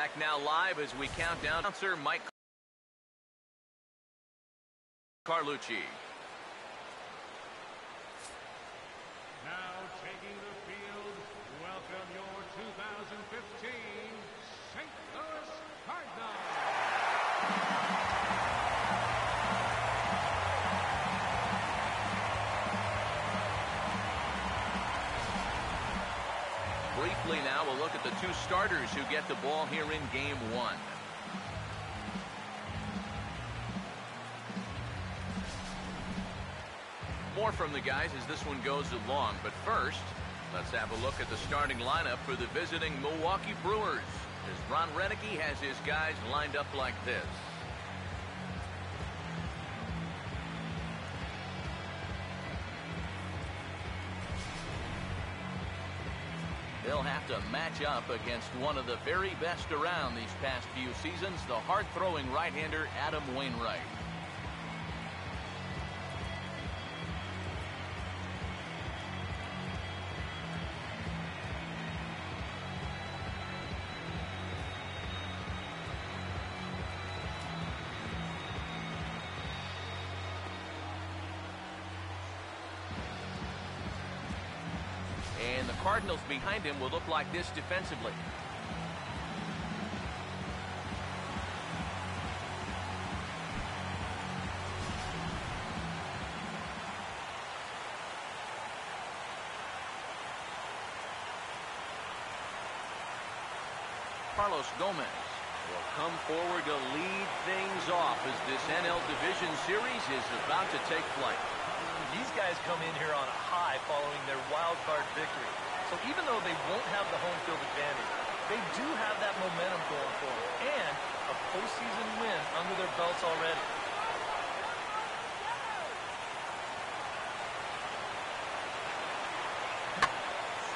Back now live as we count down. Announcer Mike Carlucci. Now taking the field, welcome your 2015 St. Louis Cardinals. Briefly now, we'll look at the two starters who get the ball here in Game 1. More from the guys as this one goes along, but first, let's have a look at the starting lineup for the visiting Milwaukee Brewers, as Ron Renneke has his guys lined up like this. They'll have to match up against one of the very best around these past few seasons, the hard-throwing right-hander Adam Wainwright. And the Cardinals behind him will look like this defensively. Carlos Gomez will come forward to lead things off as this NL Division Series is about to take flight. These guys come in here on a high following their wild card victory. So even though they won't have the home field advantage, they do have that momentum going for them and a postseason win under their belts already.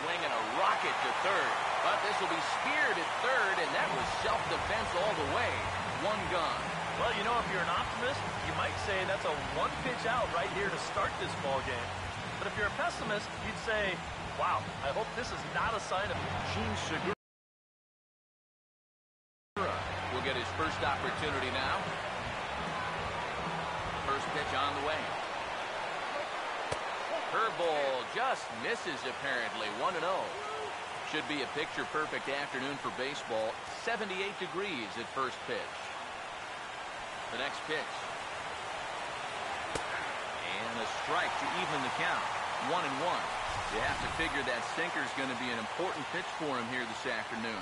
Swinging a rocket to third, but this will be speared at third, and that was self-defense all the way. One gone. Well, you know, if you're an optimist, you might say that's a one-pitch out right here to start this ball game. But if you're a pessimist, you'd say, wow, I hope this is not a sign of... Gene Segura will get his first opportunity now. First pitch on the way. Curveball just misses apparently. 1-0. Should be a picture-perfect afternoon for baseball. 78 degrees at first pitch. The next pitch. And a strike to even the count. 1-1. You have to figure that sinker is going to be an important pitch for him here this afternoon.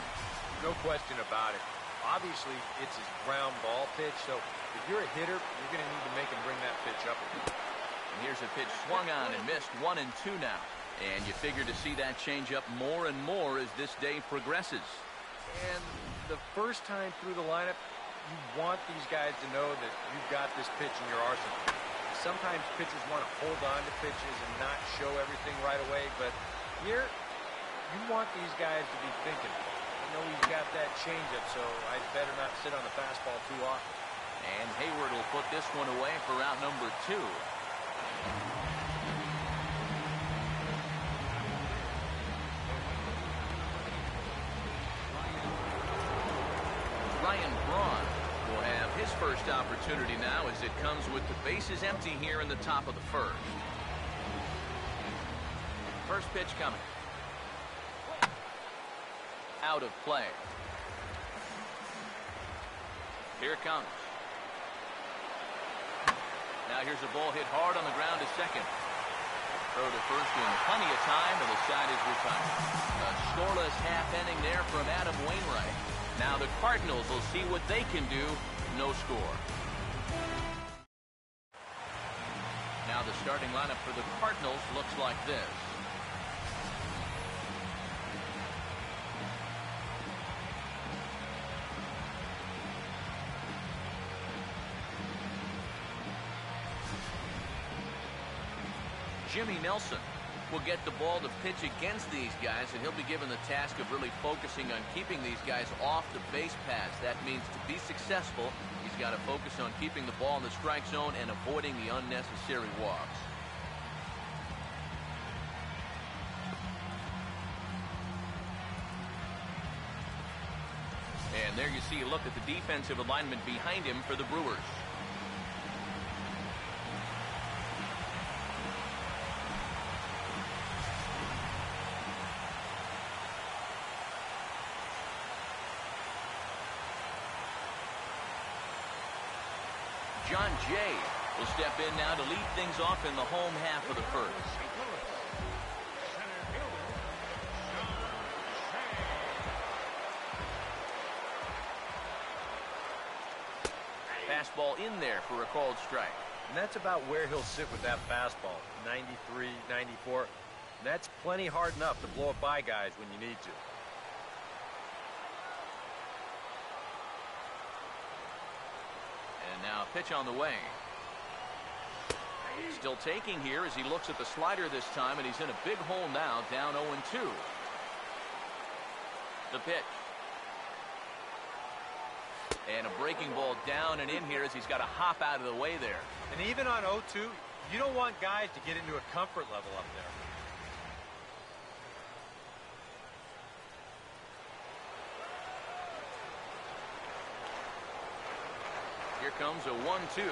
No question about it. Obviously, it's his ground ball pitch, so if you're a hitter, you're going to need to make him bring that pitch up. And here's a pitch swung on and missed. 1-2 now. And you figure to see that change up more and more as this day progresses. And the first time through the lineup, you want these guys to know that you've got this pitch in your arsenal. Sometimes pitchers want to hold on to pitches and not show everything right away, but here, you want these guys to be thinking, I know he's got that changeup, so I'd better not sit on the fastball too often. And Hayward will put this one away for out number 2. Ryan Braun will have his first opportunity now as it comes with the bases empty here in the top of the first. First pitch coming. Out of play. Here it comes. Now here's a ball hit hard on the ground to second. Throw to first in plenty of time, and the side is retired. A scoreless half inning there from Adam Wainwright. Now the Cardinals will see what they can do. No score. Now the starting lineup for the Cardinals looks like this. Jimmy Nelson will get the ball to pitch against these guys, and he'll be given the task of really focusing on keeping these guys off the base paths. That means to be successful, he's got to focus on keeping the ball in the strike zone and avoiding the unnecessary walks. And see a look at the defensive alignment behind him for the Brewers. John Jay will step in now to lead things off in the home half of the first. Fastball in there for a called strike. And that's about where he'll sit with that fastball. 93, 94. And that's plenty hard enough to blow it by guys when you need to. And now a pitch on the way. Still taking here as he looks at the slider this time, and he's in a big hole now, down 0-2. The pitch. And a breaking ball down and in here as he's got to hop out of the way there. And even on 0-2, you don't want guys to get into a comfort level up there. Here comes a 1-2.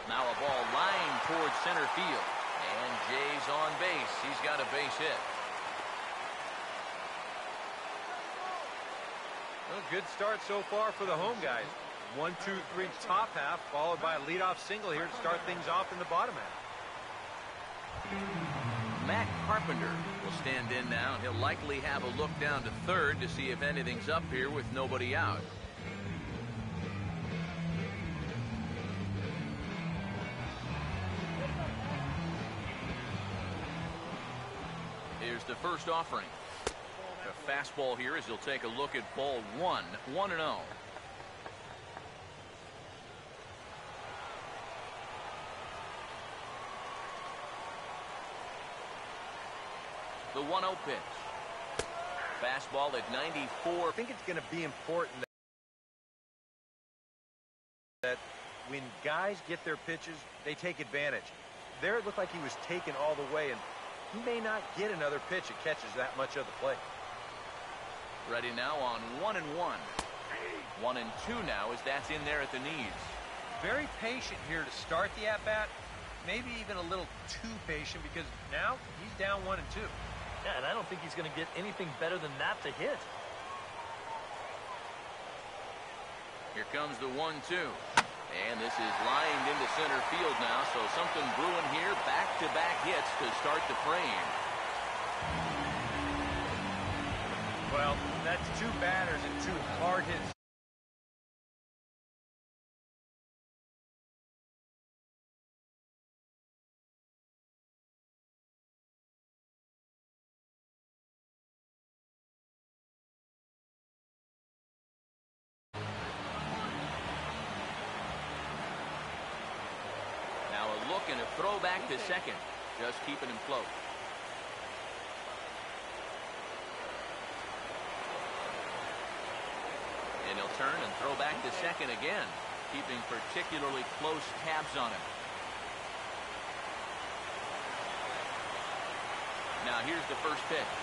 Now a ball lined towards center field. And Jay's on base. He's got a base hit. Well, good start so far for the home guys. 1, 2, 3 top half, followed by a leadoff single here to start things off in the bottom half. Matt Carpenter will stand in now. He'll likely have a look down to third to see if anything's up here with nobody out. Here's the first offering. A fastball here as he'll take a look at ball 1, 1-0. The 1-0 pitch. Fastball at 94. I think it's going to be important that when guys get their pitches, they take advantage. There it looked like he was taken all the way, and he may not get another pitch that catches that much of the plate. Ready now on 1-1. 1-2 now as that's in there at the knees. Very patient here to start the at-bat. Maybe even a little too patient because now he's down 1-2. Yeah, and I don't think he's going to get anything better than that to hit. Here comes the 1-2. And this is lined into center field now, so something brewing here. Back-to-back hits to start the frame. Well, that's two batters and two hard hits. Now a look and a throw back to second. Just keeping him close. And he'll turn and throw back to second again, keeping particularly close tabs on him. Now here's the first pitch.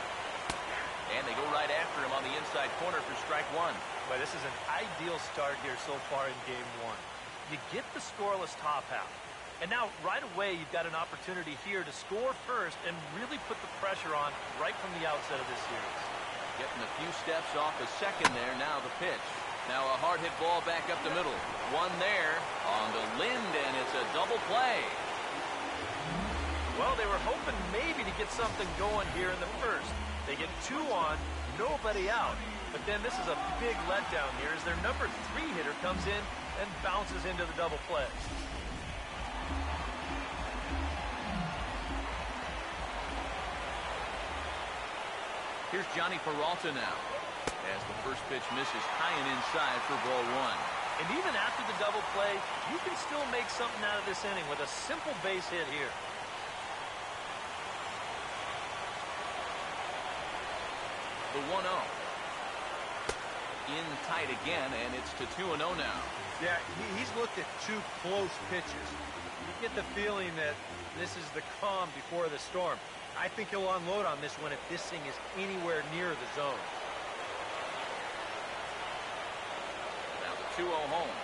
And they go right after him on the inside corner for strike one. But this is an ideal start here so far in game one. You get the scoreless top half. And now right away you've got an opportunity here to score first and really put the pressure on right from the outset of this series. Getting a few steps off a second there. Now the pitch. Now a hard hit ball back up the middle. One there on the Lind, and it's a double play. Well, they were hoping maybe to get something going here in the first. They get two on, nobody out. But then this is a big letdown here as their number 3 hitter comes in and bounces into the double play. Here's Johnny Peralta now as the first pitch misses high and inside for ball one. And even after the double play, you can still make something out of this inning with a simple base hit here. The 1-0. In tight again, and it's to 2-0 now. Yeah, he's looked at two close pitches. You get the feeling that this is the calm before the storm. I think he'll unload on this one if this thing is anywhere near the zone. 2-0 home.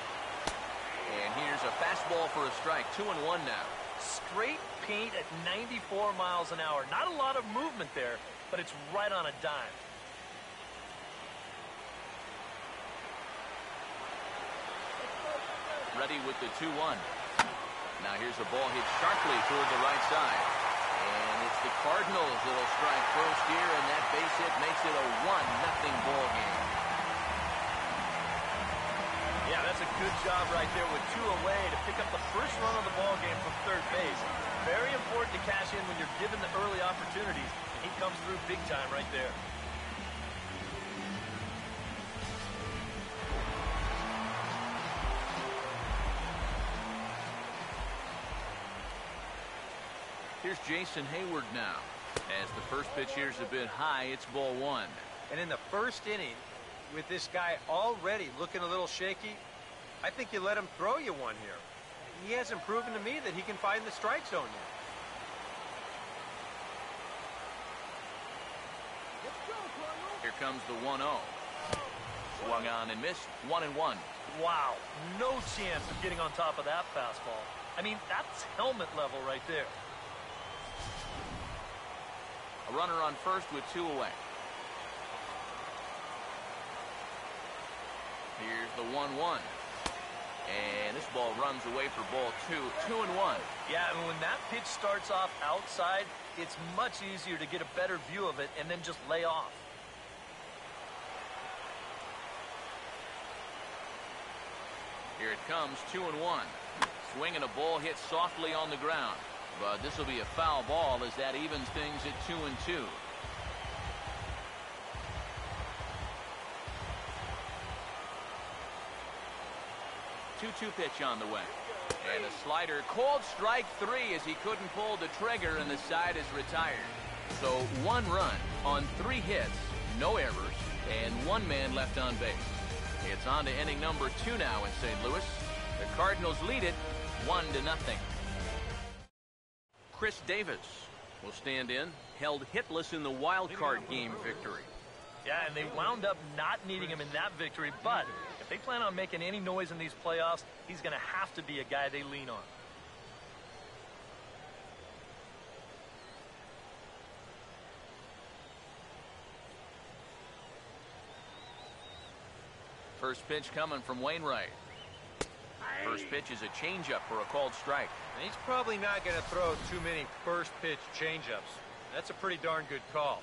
And here's a fastball for a strike. 2-1 now. Straight paint at 94 miles an hour. Not a lot of movement there, but it's right on a dime. Ready with the 2-1. Now here's a ball hit sharply toward the right side. And it's the Cardinals that'll strike first here, and that base hit makes it a 1-0 ball game. Yeah, that's a good job right there with 2 away to pick up the first run of the ball game from third base. Very important to cash in when you're given the early opportunities, and he comes through big time right there. Here's Jason Hayward now. As the first pitch here's a bit high, it's ball 1. And in the first inning, with this guy already looking a little shaky, I think you let him throw you one here. He hasn't proven to me that he can find the strike zone yet. Here comes the 1-0. Swung on and missed. 1-1. Wow, no chance of getting on top of that fastball. I mean, that's helmet level right there. A runner on first with 2 away. Here's the 1-1. And this ball runs away for ball 2. 2-1. Yeah, and when that pitch starts off outside, it's much easier to get a better view of it and then just lay off. Here it comes, 2-1. Swing and a ball hit softly on the ground. But this will be a foul ball as that evens things at 2-2. 2-2 pitch on the way. And a slider called strike 3 as he couldn't pull the trigger and the side is retired. So 1 run on 3 hits, no errors, and 1 man left on base. It's on to inning number 2 now in St. Louis. The Cardinals lead it 1-0. Chris Davis will stand in, held hitless in the wild card game victory. Yeah, and they wound up not needing him in that victory, but if they plan on making any noise in these playoffs, he's going to have to be a guy they lean on. First pitch coming from Wainwright. First pitch is a changeup for a called strike. And he's probably not going to throw too many first pitch changeups. That's a pretty darn good call.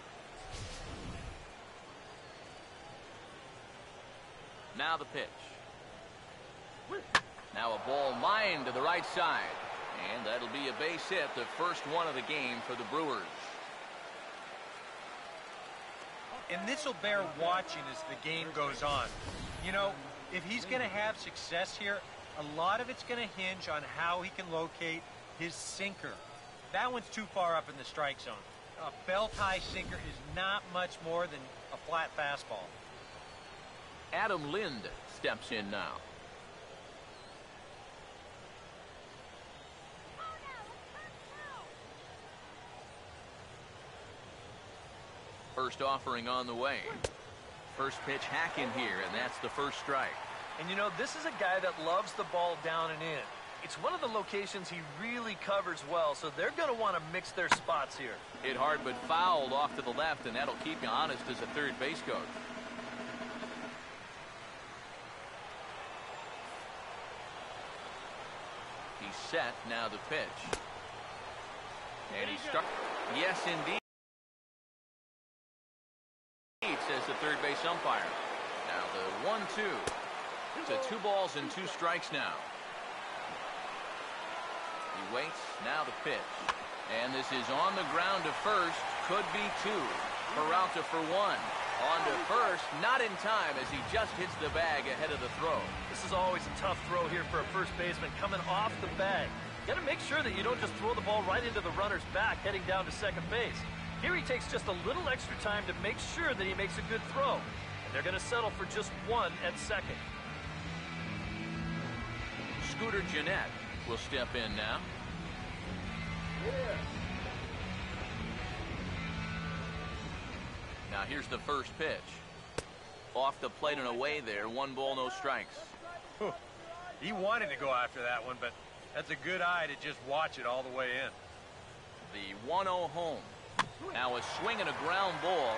Now the pitch. Now a ball lined to the right side. And that'll be a base hit, the first one of the game for the Brewers. And this will bear watching as the game goes on. You know, if he's going to have success here, a lot of it's going to hinge on how he can locate his sinker. That one's too far up in the strike zone. A belt-high sinker is not much more than a flat fastball. Adam Lind steps in now. First offering on the way. First pitch hack in here, and that's the first strike. And you know, this is a guy that loves the ball down and in. It's one of the locations he really covers well, so they're going to want to mix their spots here. Hit hard but fouled off to the left, and that'll keep you honest as a third base coach. He's set, now the pitch. And he struck. Yes, indeed, says the third base umpire. Now the 1-2. To 2 balls and 2 strikes now. He waits, now the pitch. And this is on the ground to first. Could be 2. Peralta for 1. On to first, not in time as he just hits the bag ahead of the throw. This is always a tough throw here for a first baseman coming off the bag. You got to make sure that you don't just throw the ball right into the runner's back heading down to second base. Here he takes just a little extra time to make sure that he makes a good throw. And they're going to settle for just 1 at second. Scooter Gennett will step in now. Now here's the first pitch. Off the plate and away there. 1 ball, no strikes. He wanted to go after that one, but that's a good eye to just watch it all the way in. The 1-0 home. Now a swing and a ground ball.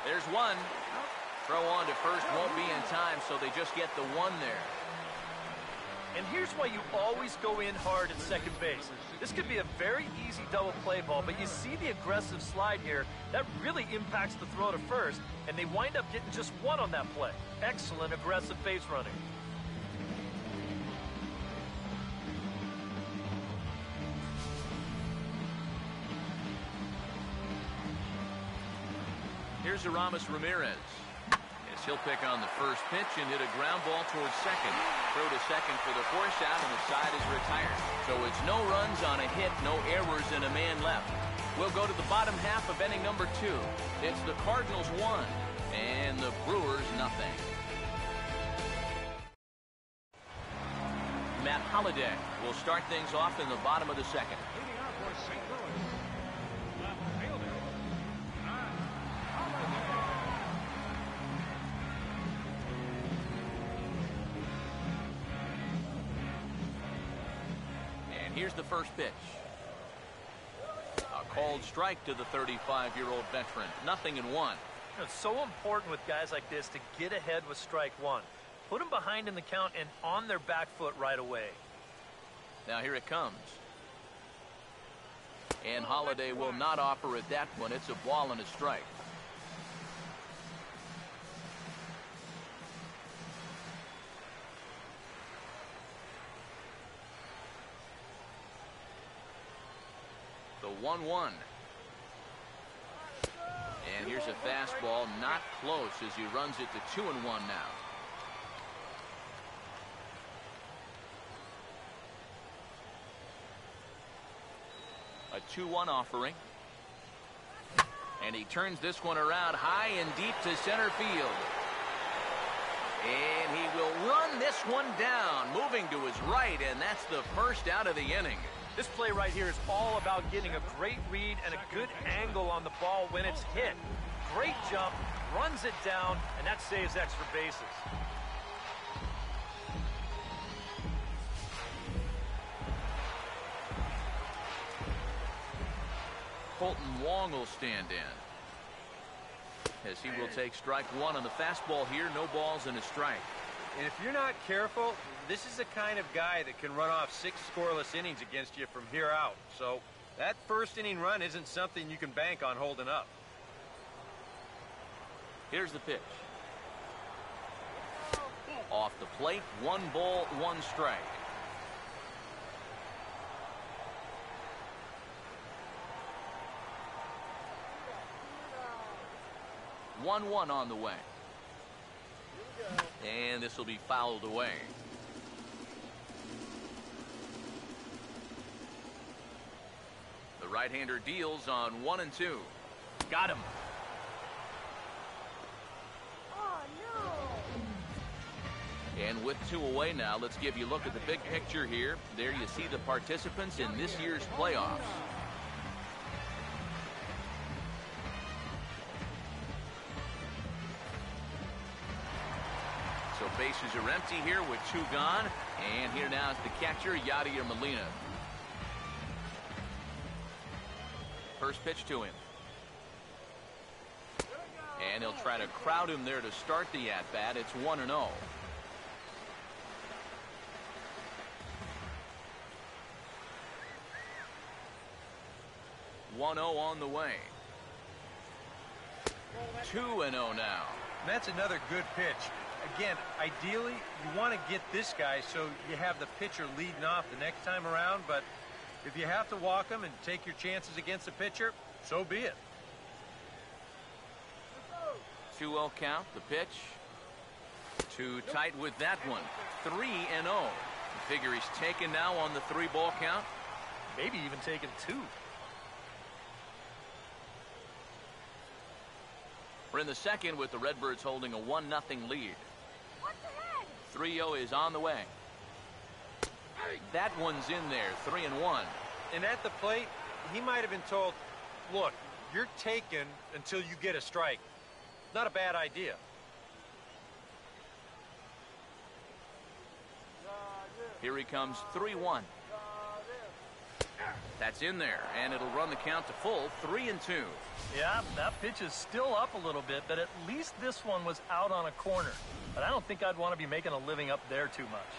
There's one. Throw on to first won't be in time, so they just get the one there. And here's why you always go in hard at second base. This could be a very easy double play ball, but you see the aggressive slide here. That really impacts the throw to first, and they wind up getting just one on that play. Excellent aggressive base running. Here's Aramis Ramirez. As he'll pick on the first pitch and hit a ground ball towards second. Throw to second for the force out, and the side is retired. So it's no runs on a hit, no errors, and a man left. We'll go to the bottom half of inning number 2. It's the Cardinals 1 and the Brewers nothing. Matt Holliday will start things off in the bottom of the second. Leading off for St. Louis, left fielder, Matt Holliday. And here's the first pitch. A called strike to the 35-year-old veteran. 0-1. You know, it's so important with guys like this to get ahead with strike one. Put them behind in the count and on their back foot right away. Now here it comes. And Holliday will not offer at that one. It's a ball and a strike. The 1-1. And here's a fastball, not close as he runs it to 2-1 now. A 2-1 offering. And he turns this one around high and deep to center field. And he will run this one down, moving to his right, and that's the first out of the inning. This play right here is all about getting a great read and a good angle on the ball when it's hit. Great jump, runs it down, and that saves extra bases. Colton Wong will stand in, as he will take strike one on the fastball here. No balls and a strike. And if you're not careful, this is the kind of guy that can run off 6 scoreless innings against you from here out. So that first inning run isn't something you can bank on holding up. Here's the pitch. Off the plate, 1 ball, 1 strike. One on the way. And this will be fouled away. The right-hander deals on 1 and 2. Got him. Oh, no. And with 2 away now, let's give you a look at the big picture here. There you see the participants in this year's playoffs. So bases are empty here with 2 gone. And here now is the catcher, Yadier Molina. First pitch to him. And he'll try to crowd him there to start the at-bat. It's 1-0. On the way. 2-0 now. That's another good pitch. Again, ideally, you want to get this guy so you have the pitcher leading off the next time around, but if you have to walk him and take your chances against the pitcher, so be it. 2-0 count, the pitch. Too tight with that one. 3-0. You figure he's taken now on the 3-ball count? Maybe even taken 2. We're in the second with the Redbirds holding a 1-0 lead. What's ahead? 3-0 is on the way. That one's in there, 3-1. And at the plate, he might have been told, look, you're taken until you get a strike. Not a bad idea. Here he comes, 3-1. That's in there, and it'll run the count to full, 3-2. Yeah, that pitch is still up a little bit, but at least this one was out on a corner. But I don't think I'd want to be making a living up there too much.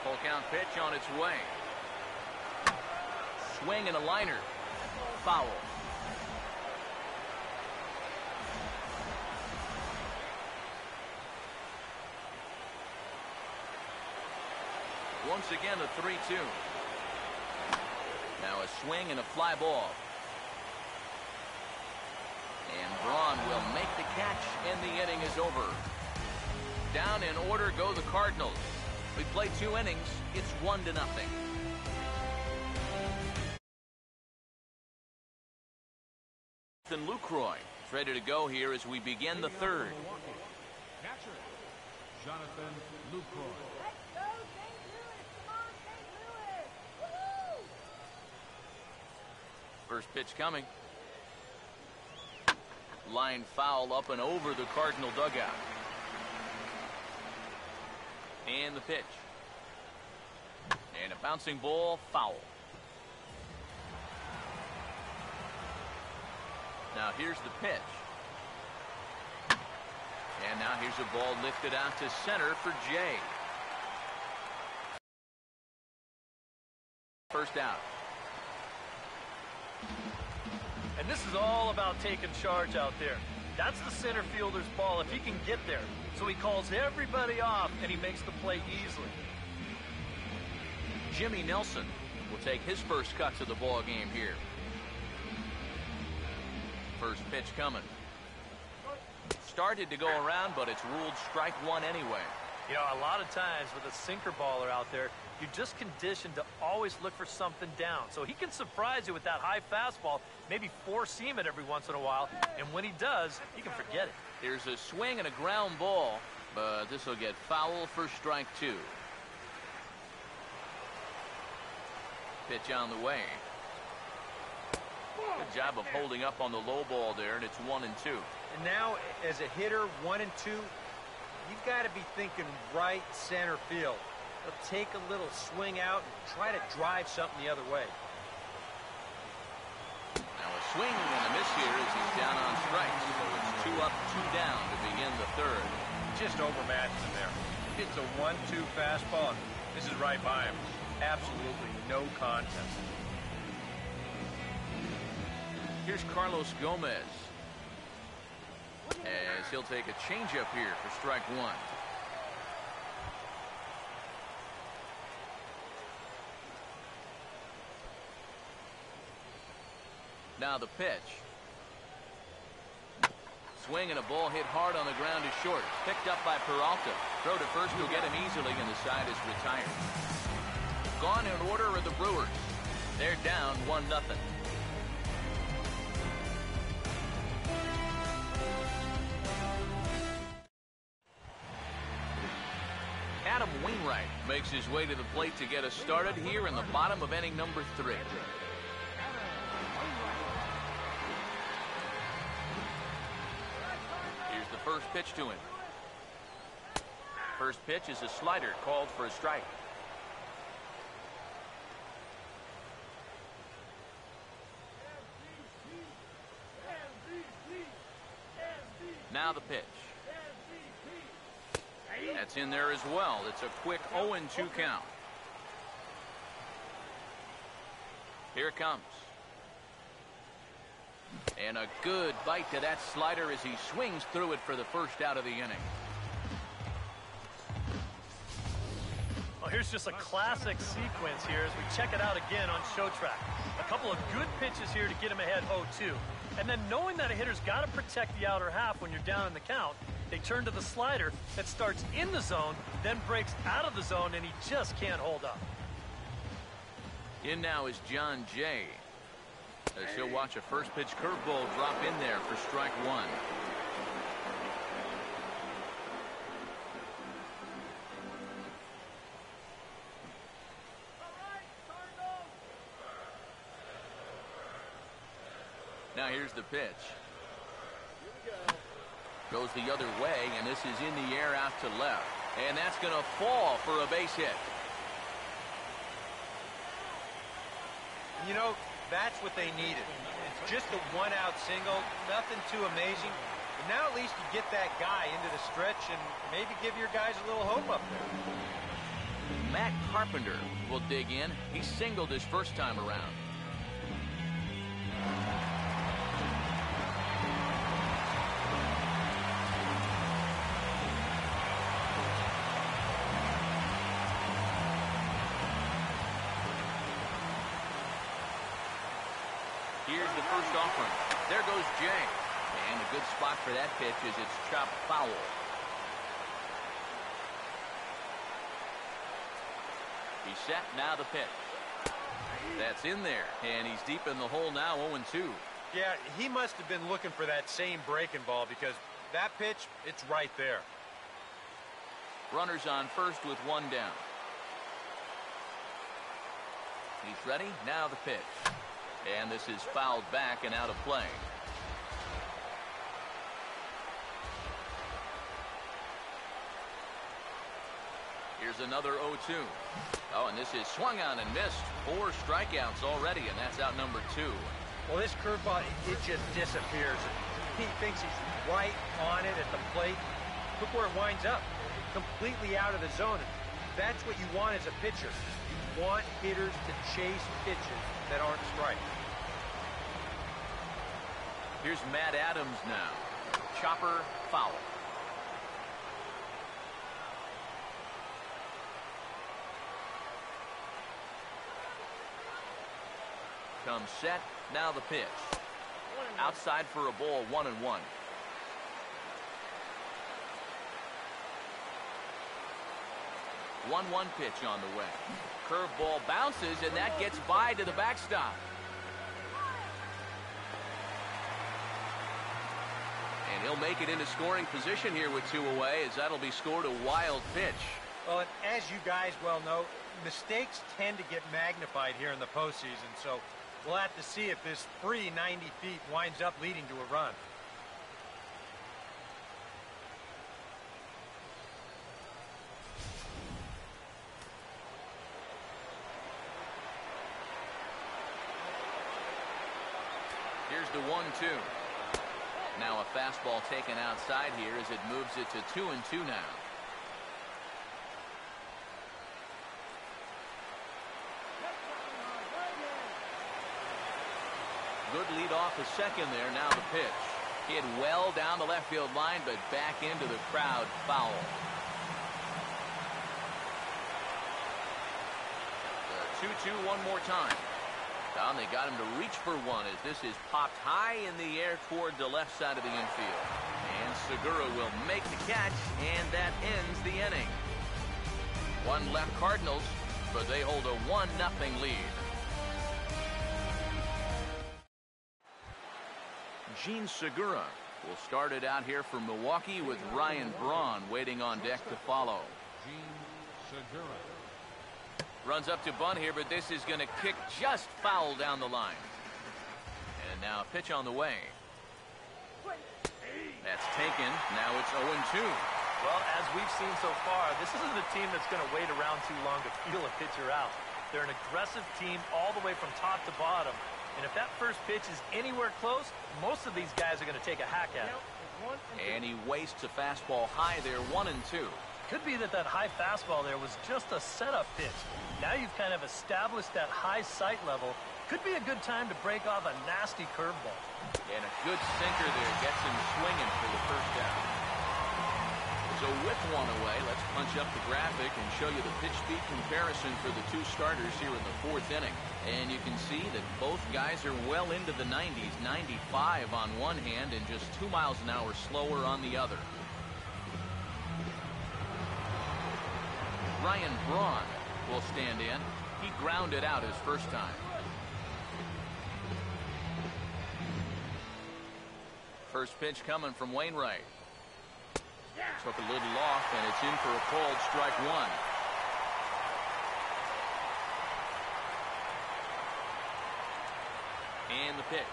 Full count pitch on its way. Swing and a liner. Foul. Once again, a 3-2. Now a swing and a fly ball. And Braun will make the catch, and the inning is over. Down in order go the Cardinals. We played 2 innings. It's 1-0. And Lucroy is ready to go here as we begin the third. Catcher, Jonathan Lucroy. Let's go, St. Louis! Come on, St. Louis! Woohoo! First pitch coming. Line foul up and over the Cardinal dugout. And the pitch. And a bouncing ball, foul. Now here's the pitch. And now here's a ball lifted out to center for Jay. First out. And this is all about taking charge out there. That's the center fielder's ball if he can get there. So he calls everybody off, and he makes the play easily. Jimmy Nelson will take his first cuts of the ball game here. First pitch coming. Started to go around, but it's ruled strike one anyway. You know, a lot of times with a sinker baller out there, you're just conditioned to always look for something down. So he can surprise you with that high fastball, maybe four-seam it every once in a while, and when he does, you can forget it. There's a swing and a ground ball, but this will get foul for strike two. Pitch on the way. Good job of holding up on the low ball there, and it's 1-2. And now, as a hitter, 1 and 2, you've got to be thinking right center field. He'll take a little swing out and try to drive something the other way. Now a swing and a miss here as he's down on strikes. So it's 2 up, 2 down to begin the third. Just overmatched him there. It's a 1-2 fastball. This is right by him. Absolutely no contest. Here's Carlos Gomez, as he'll take a changeup here for strike one. Now the pitch. Swing and a ball hit hard on the ground is short. Picked up by Peralta. Throw to first will get him easily, and the side is retired. Gone in order are the Brewers. They're down 1-0. Adam Wainwright makes his way to the plate to get us started here in the bottom of inning number 3. Here's the first pitch to him. First pitch is a slider called for a strike. Now the pitch. That's in there as well. It's a quick 0-2 count. Here it comes. And a good bite to that slider as he swings through it for the first out of the inning. Well, here's just a classic sequence here as we check it out again on Show Track. A couple of good pitches here to get him ahead 0-2. And then knowing that a hitter's got to protect the outer half when you're down in the count, they turn to the slider that starts in the zone, then breaks out of the zone, and he just can't hold up. In now is John Jay, as he'll watch a first pitch curveball drop in there for strike one. Now here's the pitch. Goes the other way, and this is in the air out to left. And that's going to fall for a base hit. You know, that's what they needed. It's just a one-out single, nothing too amazing. But now at least you get that guy into the stretch and maybe give your guys a little hope up there. Matt Carpenter will dig in. He singled his first time around. Here's the first offering. There goes Jay. And a good spot for that pitch is it's chopped foul. He's set, now the pitch. That's in there, and he's deep in the hole now, 0-2. Yeah, he must have been looking for that same breaking ball because that pitch, it's right there. Runners on first with one down. He's ready, now the pitch. And this is fouled back and out of play. Here's another 0-2. Oh, and this is swung on and missed. 4 strikeouts already, and that's out number 2. Well, this curveball, it just disappears. He thinks he's right on it at the plate. Look where it winds up. Completely out of the zone. That's what you want as a pitcher. You want hitters to chase pitches that aren't strikes. Here's Matt Adams now. Chopper, foul. Comes set, now the pitch. Outside for a ball, 1-1. 1-1 pitch on the way. Curveball bounces, and that gets by to the backstop. And he'll make it into scoring position here with 2 away, as that'll be scored a wild pitch. Well, and as you guys well know, mistakes tend to get magnified here in the postseason, so we'll have to see if this free 90 feet winds up leading to a run. Here's the 1-2. Now a fastball taken outside here as it moves it to 2-2 now. Good lead off the second there. Now the pitch. Hit well down the left field line, but back into the crowd. Foul. The 2-2 one more time. Down, they got him to reach for one as this is popped high in the air toward the left side of the infield. And Segura will make the catch, and that ends the inning. 1 left Cardinals, but they hold a 1-0 lead. Gene Segura will start it out here for Milwaukee with Ryan Braun waiting on deck to follow. Gene Segura. Runs up to bunt here, but this is going to kick just foul down the line. And now a pitch on the way. That's taken. Now it's 0-2. Well, as we've seen so far, this isn't a team that's going to wait around too long to feel a pitcher out. They're an aggressive team all the way from top to bottom. And if that first pitch is anywhere close, most of these guys are going to take a hack at it. And he wastes a fastball high there, 1-2. Could be that high fastball there was just a setup pitch. Now you've kind of established that high sight level. Could be a good time to break off a nasty curveball. And a good sinker there gets him swinging for the first down. So with 1 away, let's punch up the graphic and show you the pitch speed comparison for the 2 starters here in the 4th inning. And you can see that both guys are well into the 90s, 95 on one hand and just 2 miles an hour slower on the other. Ryan Braun will stand in. He grounded out his first time. First pitch coming from Wainwright. Took a little off, and it's in for a called strike 1. And the pitch.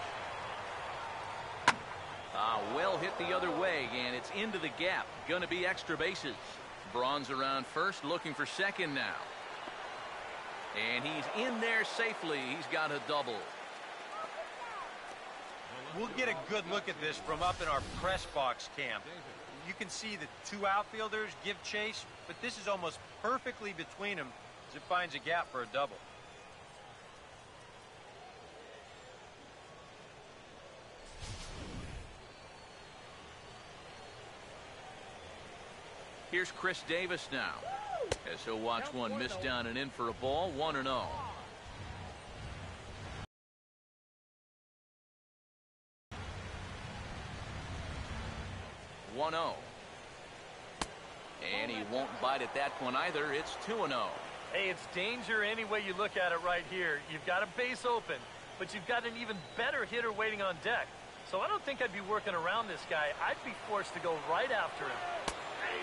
Well hit the other way, and it's into the gap. Going to be extra bases. Braun's around first, looking for second now. And he's in there safely. He's got a double. We'll get a good look at this from up in our press box cam. You can see the two outfielders give chase, but this is almost perfectly between them as it finds a gap for a double. Here's Chris Davis now, as he'll watch one miss down and in for a ball, 1-0. 1-0. And he won't bite at that one either. It's 2-0. Hey, it's danger any way you look at it right here. You've got a base open, but you've got an even better hitter waiting on deck. So I don't think I'd be working around this guy. I'd be forced to go right after him.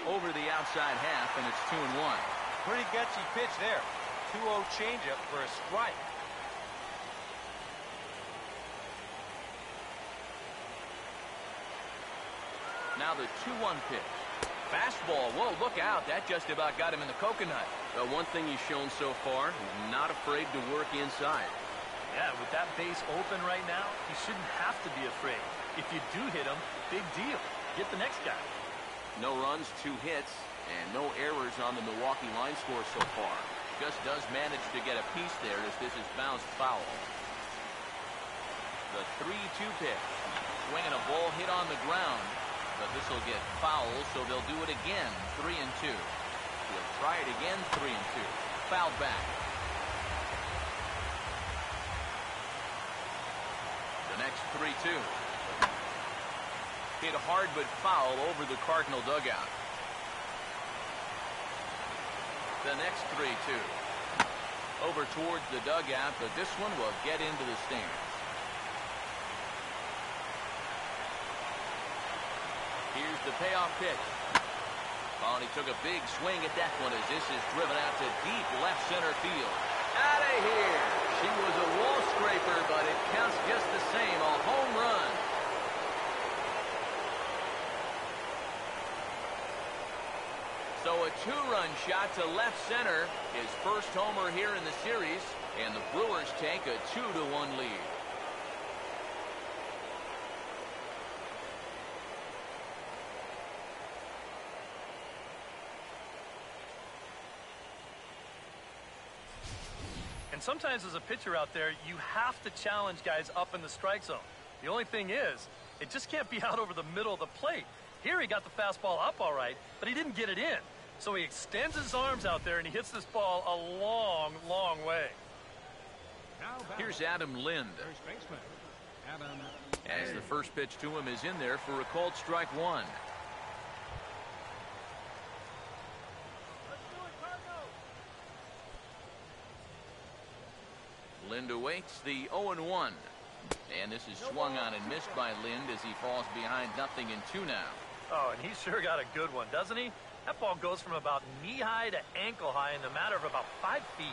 Over the outside half, and it's 2-1. Pretty gutsy pitch there. 2-0 changeup for a strike. Now the 2-1 pitch. Fastball. Whoa, look out. That just about got him in the coconut. But one thing he's shown so far, he's not afraid to work inside. Yeah, with that base open right now, he shouldn't have to be afraid. If you do hit him, big deal. Get the next guy. No runs, 2 hits, and no errors on the Milwaukee line score so far. Just does manage to get a piece there as this is bounced foul. The 3-2 pitch. Swinging a ball hit on the ground, but this will get foul, so they'll do it again. 3-2. He'll try it again. 3-2. Fouled back. The next 3-2. Hit hard but foul over the Cardinal dugout. The next 3-2. Over towards the dugout, but this one will get into the stands. Here's the payoff pitch. Oh, and he took a big swing at that one as this is driven out to deep left center field. Out of here! She was a wall scraper, but it counts just the same. A home run. So a 2-run shot to left center. His first homer here in the series, and the Brewers take a 2-1 lead. And sometimes as a pitcher out there, you have to challenge guys up in the strike zone. The only thing is, it just can't be out over the middle of the plate. Here he got the fastball up all right, but he didn't get it in. So he extends his arms out there and he hits this ball a long, long way. Here's Adam Lind. First baseman, Adam. As the first pitch to him is in there for a called strike 1. Lind awaits the 0-1. And this is swung on and missed by Lind as he falls behind 0-2 now. Oh, and he sure got a good one, doesn't he? That ball goes from about knee-high to ankle-high in the matter of about 5 feet.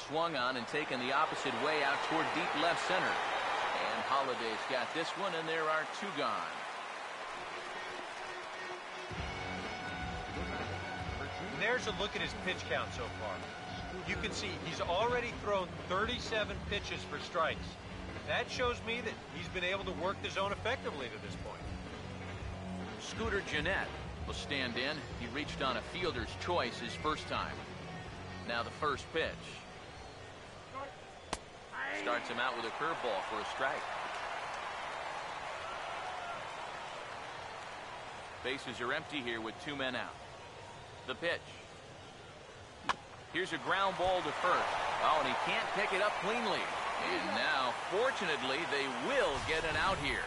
Swung on and taken the opposite way out toward deep left center. And Holliday's got this one, and there are 2 gone. And there's a look at his pitch count so far. You can see he's already thrown 37 pitches for strikes. That shows me that he's been able to work the zone effectively to this point. Scooter Gennett will stand in. He reached on a fielder's choice his first time. Now the first pitch. Starts him out with a curveball for a strike. Bases are empty here with 2 men out. The pitch. Here's a ground ball to first. Oh, and he can't pick it up cleanly. And now, fortunately, they will get an out here.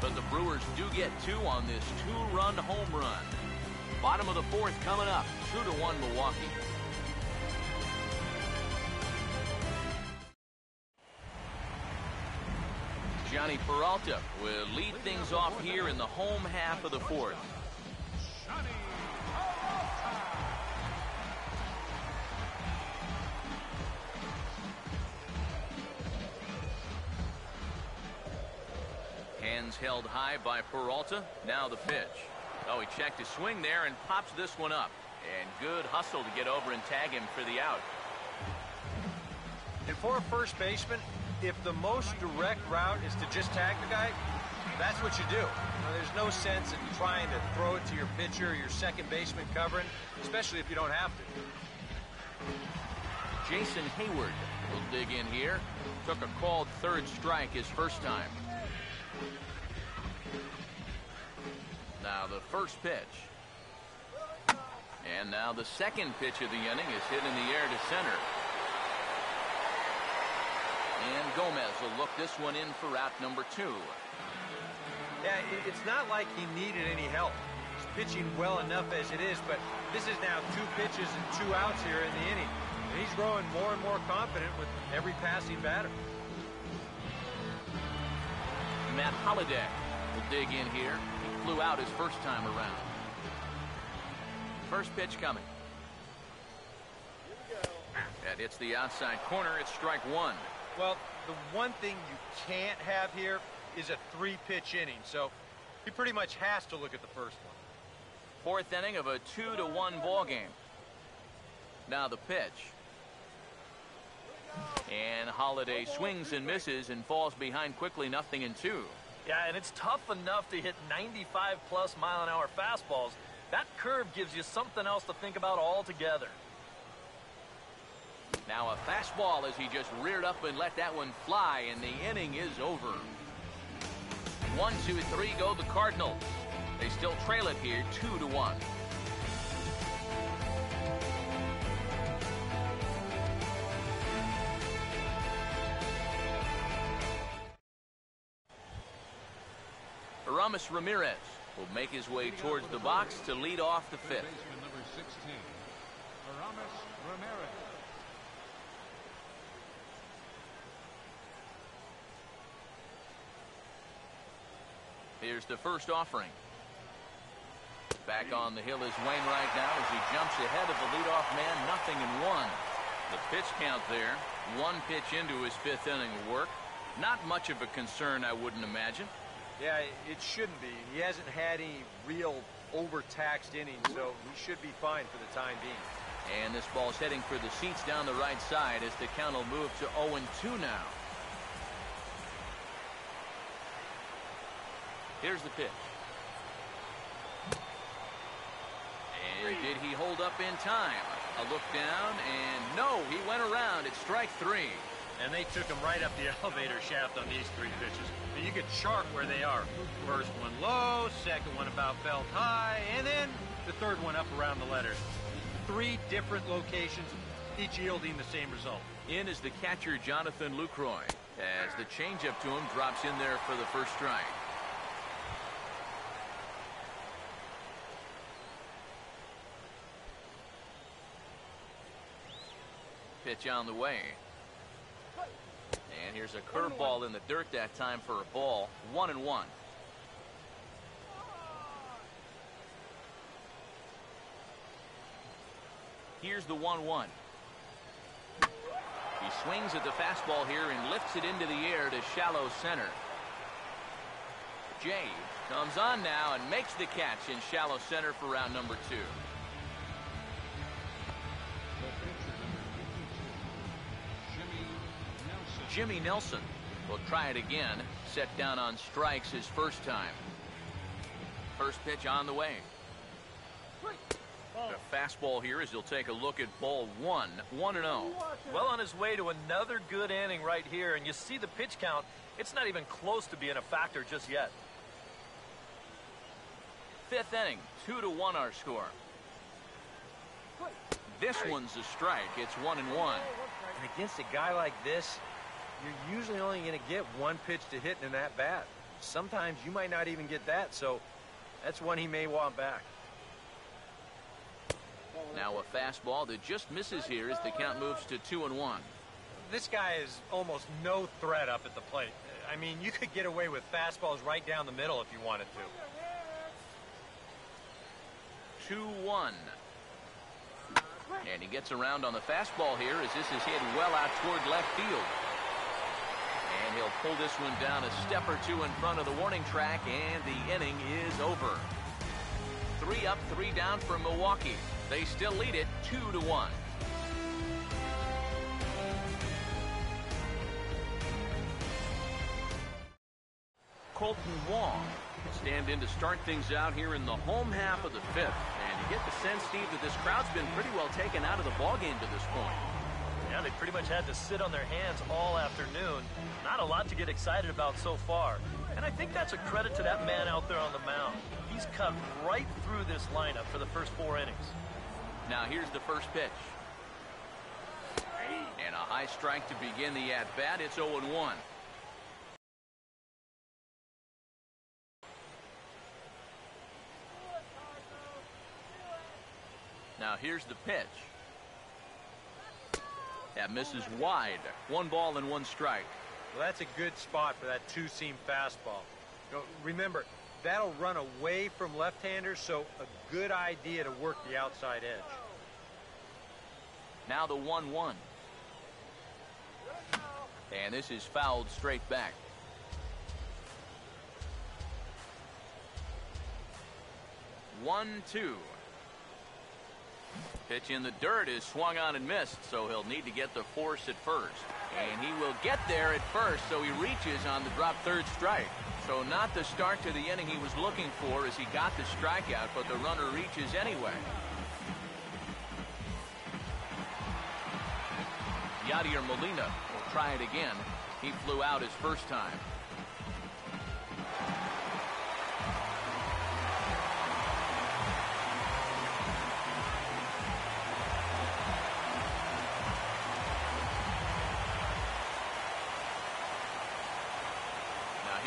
But the Brewers do get 2 on this 2-run home run. Bottom of the 4th coming up. 2-1 Milwaukee. Johnny Peralta will lead things off here in the home half of the 4th. One's held high by Peralta. Now the pitch. Oh, he checked his swing there and pops this one up. And good hustle to get over and tag him for the out. And for a first baseman, if the most direct route is to just tag the guy, that's what you do. There's no sense in trying to throw it to your pitcher or your second baseman covering, especially if you don't have to. Jason Hayward will dig in here. Took a called third strike his first time. Now the first pitch. And now the second pitch of the inning is hit in the air to center. And Gomez will look this one in for out number 2. Yeah, it's not like he needed any help. He's pitching well enough as it is, but this is now 2 pitches and 2 outs here in the inning. And he's growing more and more confident with every passing batter. Matt Holliday will dig in here. He flew out his first time around. First pitch coming. That hits the outside corner. It's strike 1. Well, the one thing you can't have here is a 3-pitch inning, so he pretty much has to look at the first one. 4th inning of a 2-1 ball game. Now the pitch. And Holliday swings and misses and falls behind quickly, 0-2. Yeah, and it's tough enough to hit 95-plus mile-an-hour fastballs. That curve gives you something else to think about altogether. Now a fastball as he just reared up and let that one fly, and the inning is over. 1, 2, 3 go the Cardinals. They still trail it here 2-1. Aramis Ramirez will make his way towards the box to lead off the 5th. Baseman number 16, Aramis Ramirez. Here's the first offering. Back on the hill is Wainwright now as he jumps ahead of the leadoff man, 0-1. The pitch count there, 1 pitch into his 5th inning of work. Not much of a concern, I wouldn't imagine. Yeah, it shouldn't be. He hasn't had any real overtaxed innings, so he should be fine for the time being. And this ball's heading for the seats down the right side as the count will move to 0-2 now. Here's the pitch. And did he hold up in time? A look down, and no, he went around. It's strike 3. And they took him right up the elevator shaft on these 3 pitches. And you could chart where they are. First one low, second one about felt high, and then the third one up around the letters. 3 different locations, each yielding the same result. In is the catcher, Jonathan Lucroy, as the changeup to him drops in there for the first strike. Pitch on the way. And here's a curveball in the dirt that time for a ball. 1-1. Here's the 1-1. He swings at the fastball here and lifts it into the air to shallow center. Jay comes on now and makes the catch in shallow center for round number 2. Jimmy Nelson will try it again. Set down on strikes his first time. First pitch on the way. A fastball here as he'll take a look at ball 1. 1-0. Well on his way to another good inning right here, and you see the pitch count. It's not even close to being a factor just yet. 5th inning, 2-1 our score. This one's a strike. It's 1-1. And against a guy like this, you're usually only going to get 1 pitch to hit in that bat. Sometimes you might not even get that, so that's one he may want back. Now a fastball that just misses here as the count moves to 2-1. This guy is almost no threat up at the plate. I mean, you could get away with fastballs right down the middle if you wanted to. 2-1. And he gets around on the fastball here as this is hit well out toward left field. And he'll pull this one down a step or two in front of the warning track, and the inning is over. 3 up, 3 down for Milwaukee. They still lead it 2-1. Colton Wong stand in to start things out here in the home half of the 5th. And you get the sense, Steve, that this crowd's been pretty well taken out of the ballgame to this point. Yeah, they pretty much had to sit on their hands all afternoon. Not a lot to get excited about so far. And I think that's a credit to that man out there on the mound. He's cut right through this lineup for the first 4 innings. Now here's the first pitch. And a high strike to begin the at-bat. It's 0-1. Now here's the pitch. That misses wide. 1 ball and 1 strike. Well, that's a good spot for that two-seam fastball. Remember, that'll run away from left-handers, so a good idea to work the outside edge. Now the 1-1. And this is fouled straight back. One, 2. Pitch in the dirt is swung on and missed, so he'll need to get the force at first. And he will get there at first, so he reaches on the drop third strike. So not the start to the inning he was looking for as he got the strikeout, but the runner reaches anyway. Yadier Molina will try it again. He flew out his first time.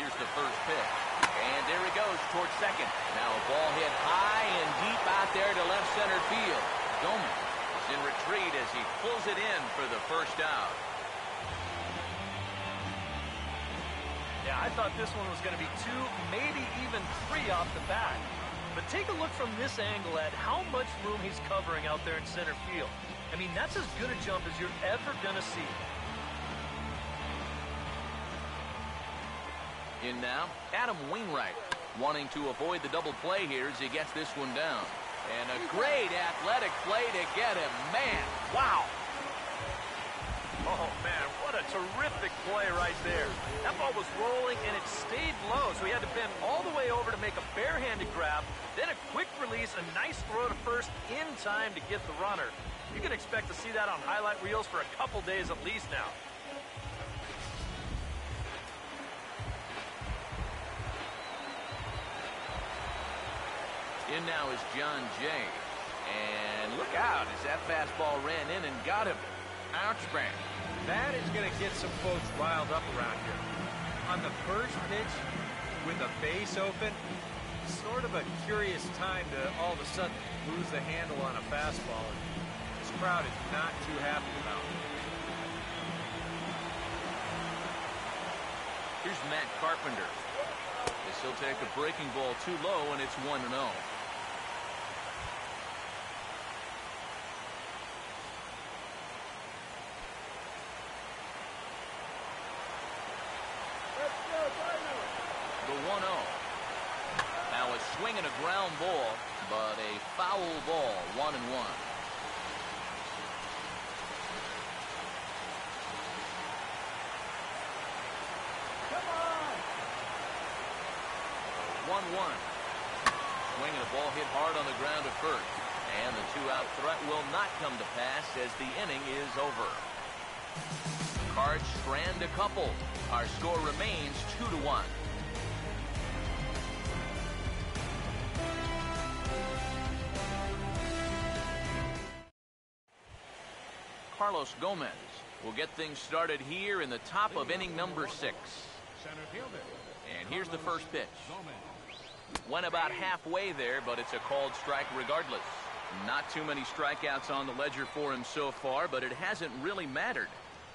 Here's the first pitch. And there he goes towards second. Now a ball hit high and deep out there to left center field. Gomez is in retreat as he pulls it in for the first out. Yeah, I thought this one was going to be 2, maybe even 3 off the bat. But take a look from this angle at how much room he's covering out there in center field. I mean, that's as good a jump as you're ever going to see. In now, Adam Wainwright, wanting to avoid the double play here as he gets this one down. And a great athletic play to get him. Man, wow. Oh, man, what a terrific play right there. That ball was rolling, and it stayed low, so he had to bend all the way over to make a barehanded grab, then a quick release, a nice throw to first in time to get the runner. You can expect to see that on highlight reels for a couple days at least now. In now is John Jay. And look out as that fastball ran in and got him. Ouch, bang. That is going to get some folks riled up around here. On the first pitch, with a base open, sort of a curious time to all of a sudden lose the handle on a fastball. This crowd is not too happy about it. Here's Matt Carpenter. This will take a breaking ball too low, and it's 1-0. The 1-0. Now a swing and a ground ball, but a foul ball, 1-1. Come on! 1-1. Swing and a ball hit hard on the ground at first. And the 2-out threat will not come to pass as the inning is over. Cards strand a couple. Our score remains 2-1. Carlos Gomez will get things started here in the top of inning number 6. Center fielder. And here's the first pitch. Went about halfway there, but it's a called strike regardless. Not too many strikeouts on the ledger for him so far, but it hasn't really mattered.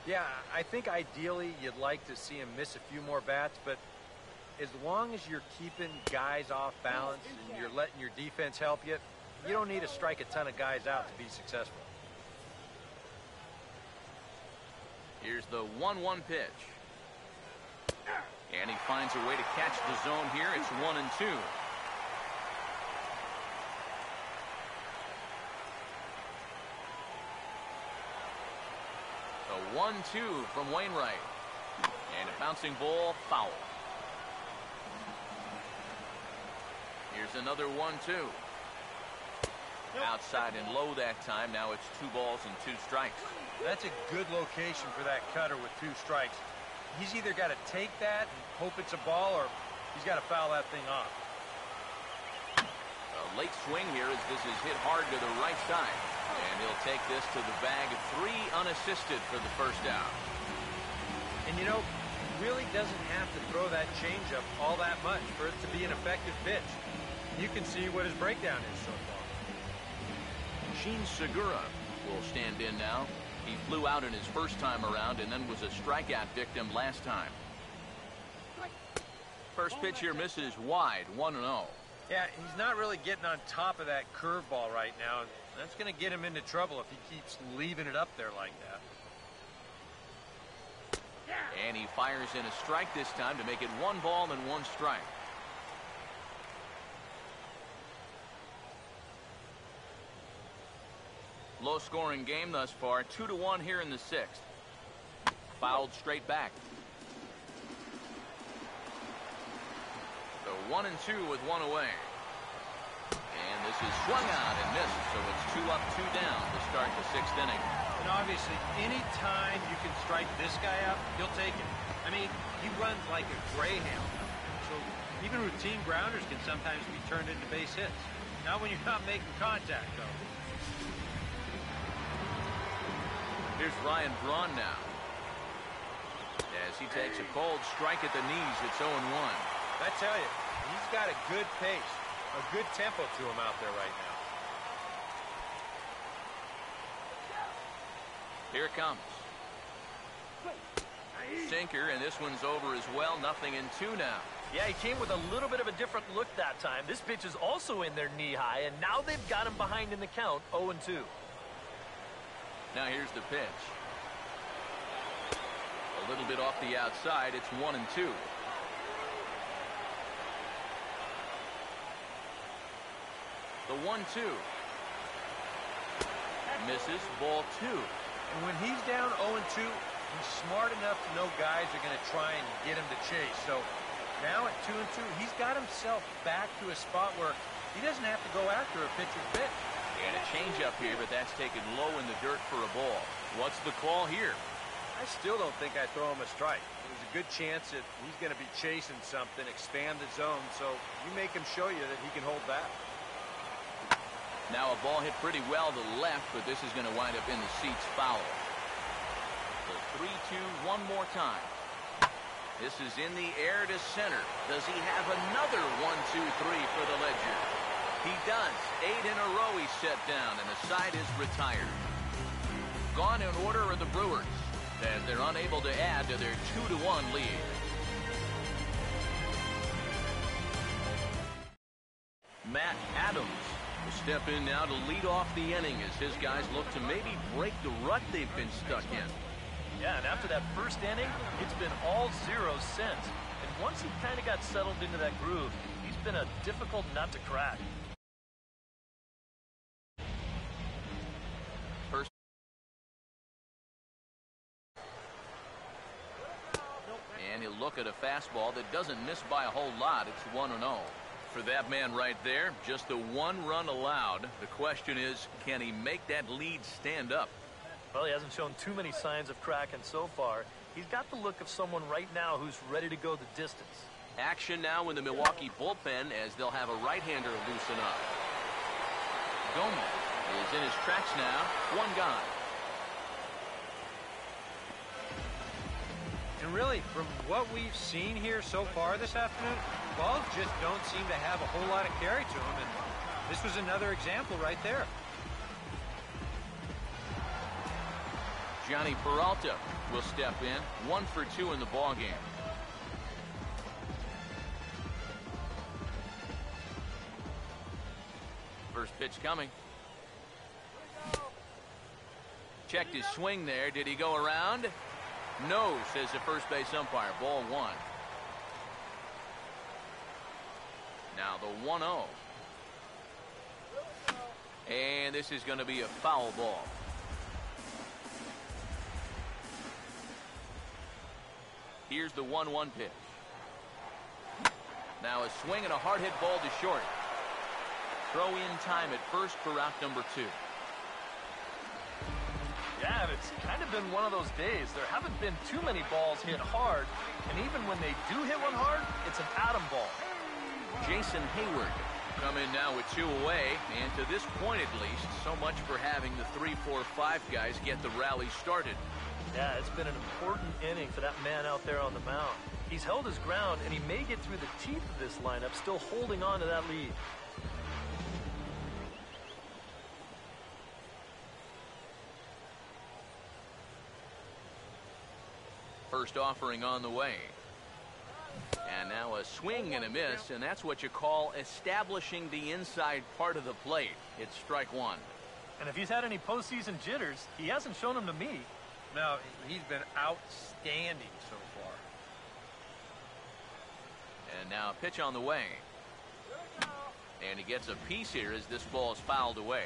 Yeah, I think ideally you'd like to see him miss a few more bats, but as long as you're keeping guys off balance and you're letting your defense help you, you don't need to strike a ton of guys out to be successful. Here's the 1-1 pitch. And he finds a way to catch the zone here. It's 1-2. A 1-2 from Wainwright. And a bouncing ball, foul. Here's another 1-2. Outside and low that time. Now it's 2 balls and 2 strikes. That's a good location for that cutter with 2 strikes. He's either got to take that and hope it's a ball, or he's got to foul that thing off. A late swing here as this is hit hard to the right side. And he'll take this to the bag. 3 unassisted for the first out. And you know, he really doesn't have to throw that changeup all that much for it to be an effective pitch. You can see what his breakdown is so far. Sheen Segura will stand in now. He flew out in his first time around and then was a strikeout victim last time. First pitch here misses wide, 1-0. Yeah, he's not really getting on top of that curveball right now. And that's going to get him into trouble if he keeps leaving it up there like that. And he fires in a strike this time to make it 1 ball and 1 strike. Low-scoring game thus far, 2-1 here in the 6th. Fouled straight back. So 1-2 with 1 away. And this is swung out and missed, so it's 2 up, 2 down to start the 6th inning. And obviously, any time you can strike this guy out, he'll take it. I mean, he runs like a greyhound. So even routine grounders can sometimes be turned into base hits. Not when you're not making contact, though. Here's Ryan Braun now. As he takes a cold strike at the knees, it's 0-1. I tell you, he's got a good pace, a good tempo to him out there right now. Here it comes. Sinker, and this one's over as well. 0-2 now. Yeah, he came with a little bit of a different look that time. This pitch is also in their knee high, and now they've got him behind in the count, 0-2. Now here's the pitch. A little bit off the outside. It's 1-2. The 1-2. Misses. Ball 2. And when he's down 0-2, he's smart enough to know guys are going to try and get him to chase. So now at 2-2, he's got himself back to a spot where he doesn't have to go after a pitcher's pitch. And a changeup here, but that's taken low in the dirt for a ball. What's the call here? I still don't think I throw him a strike. There's a good chance that he's going to be chasing something, expand the zone, so you make him show you that he can hold back. Now a ball hit pretty well to the left, but this is going to wind up in the seats foul. The 3-2 one more time. This is in the air to center. Does he have another 1-2-3 for the Ledger? He does. 8 in a row he's set down, and the side is retired. Gone in order are the Brewers, as they're unable to add to their 2-1 lead. Matt Adams will step in now to lead off the inning as his guys look to maybe break the rut they've been stuck in. Yeah, and after that first inning, it's been all 0 since. And once he kind of got settled into that groove, he's been a difficult nut to crack. First. And he'll look at a fastball that doesn't miss by a whole lot. It's 1-0. For that man right there, just the 1 run allowed. The question is, can he make that lead stand up? Well, he hasn't shown too many signs of cracking so far. He's got the look of someone right now who's ready to go the distance. Action now in the Milwaukee bullpen as they'll have a right-hander loosen up. Gomez is in his tracks now. 1 gone. And really, from what we've seen here so far this afternoon, balls just don't seem to have a whole lot of carry to them, and this was another example right there. Johnny Peralta will step in. 1 for 2 in the ballgame. First pitch coming. Checked his swing there. Did he go around? No, says the first base umpire. Ball 1. Now the 1-0. And this is going to be a foul ball. Here's the 1-1 pitch. Now a swing and a hard hit ball to short. Throw in time at first for out number 2. Yeah, and it's kind of been one of those days. There haven't been too many balls hit hard, and even when they do hit one hard, it's an atom ball. Jason Hayward come in now with 2 away, and to this point at least, so much for having the 3, 4, 5 guys get the rally started. Yeah, it's been an important inning for that man out there on the mound. He's held his ground, and he may get through the teeth of this lineup, still holding on to that lead. First offering on the way. And now a swing and a miss, and that's what you call establishing the inside part of the plate. It's strike 1. And if he's had any postseason jitters, he hasn't shown them to me. No, he's been outstanding so far. And now a pitch on the way. And he gets a piece here as this ball is fouled away.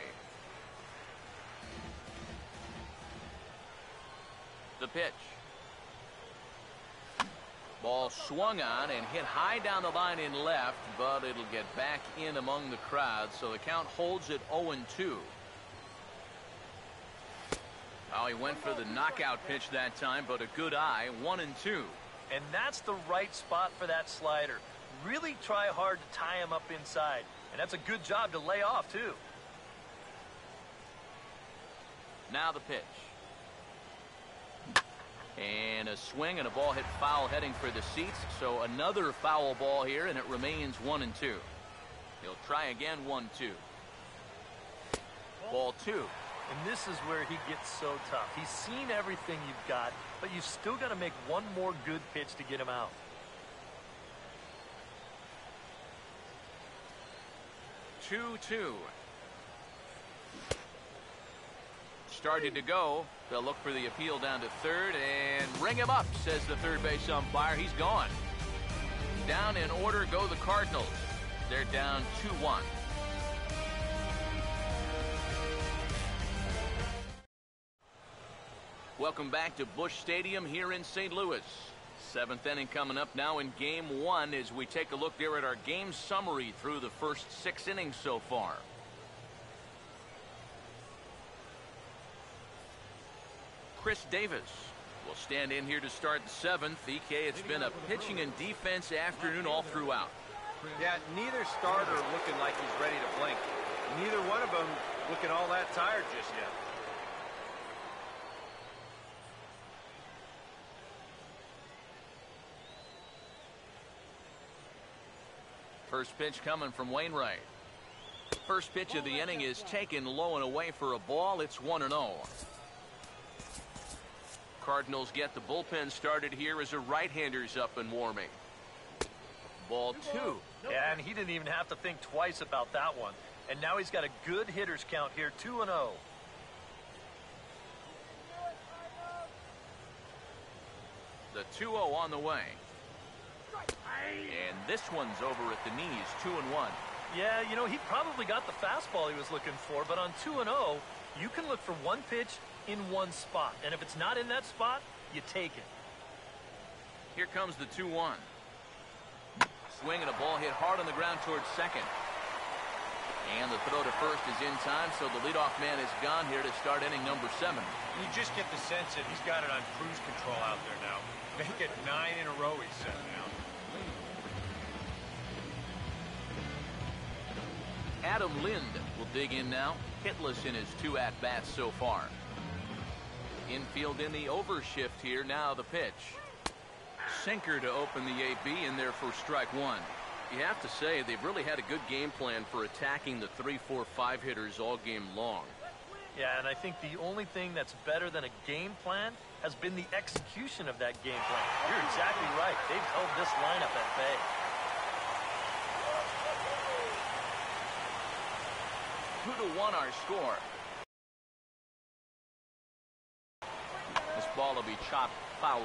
The pitch. Ball swung on and hit high down the line in left, but it'll get back in among the crowd, so the count holds at 0-2. Oh, he went for the knockout pitch that time, but a good eye, 1-2. And that's the right spot for that slider. Really try hard to tie him up inside, and that's a good job to lay off, too. Now the pitch. And a swing and a ball hit foul heading for the seats. So another foul ball here, and it remains 1-2. He'll try again, 1-2. Ball 2. And this is where he gets so tough. He's seen everything you've got, but you've still got to make one more good pitch to get him out. Two. Started to go. They'll look for the appeal down to third and ring him up, says the third base umpire. He's gone. Down in order go the Cardinals. They're down 2-1. Welcome back to Busch Stadium here in St. Louis. 7th inning coming up now in Game 1 as we take a look there at our game summary through the first 6 innings so far. Chris Davis will stand in here to start the 7th. EK, it's been a pitching and defense afternoon all throughout. Yeah, neither starter looking like he's ready to blink. Neither one of them looking all that tired just yet. First pitch coming from Wainwright. First pitch of the inning is taken low and away for a ball. It's 1-0. Cardinals get the bullpen started here as a right-hander's up and warming. Ball 2. Yeah, and he didn't even have to think twice about that one. And now he's got a good hitter's count here, 2-0. The 2-0 on the way. And this one's over at the knees, 2-1. Yeah, you know, he probably got the fastball he was looking for, but on 2-0, you can look for one pitch in one spot. And if it's not in that spot, you take it. Here comes the 2-1. Swing and a ball hit hard on the ground towards second. And the throw to first is in time, so the leadoff man is gone here to start inning number 7. You just get the sense that he's got it on cruise control out there now. Make it 9 in a row, he said now. Adam Lind will dig in now, hitless in his 2 at-bats so far. Infield in the overshift here. Now the pitch. Sinker to open the AB in there for strike 1. You have to say they've really had a good game plan for attacking the 3, 4, 5 hitters all game long. Yeah, and I think the only thing that's better than a game plan has been the execution of that game plan. You're exactly right. They've held this lineup at bay. 2-1 our score. This ball will be chopped foul.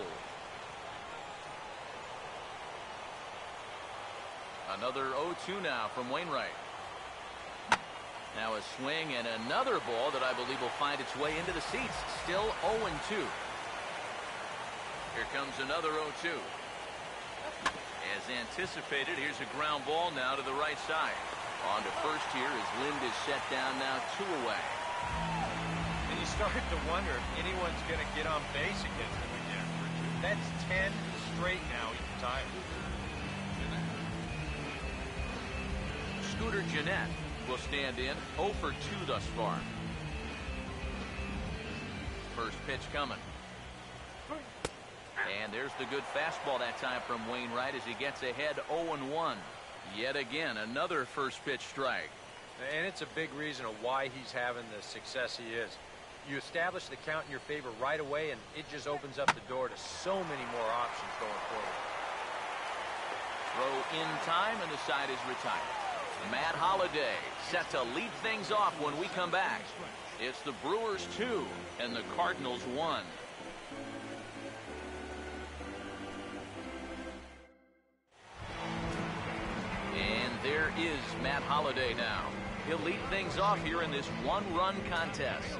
Another 0-2 now from Wainwright. Now a swing and another ball that I believe will find its way into the seats. Still 0-2. Here comes another 0-2. As anticipated, here's a ground ball now to the right side. On to first here as Lind is set down now 2 away. And you start to wonder if anyone's going to get on base against him again. That's 10 straight now he's retired. Scooter Gennett will stand in 0 for 2 thus far. First pitch coming. And there's the good fastball that time from Wainwright as he gets ahead 0-1. Yet again, another first pitch strike. And it's a big reason of why he's having the success he is. You establish the count in your favor right away, and it just opens up the door to so many more options going forward. Throw in time, and the side is retired. Matt Holliday set to lead things off when we come back. It's the Brewers 2 and the Cardinals 1. And there is Matt Holliday now. He'll lead things off here in this one-run contest.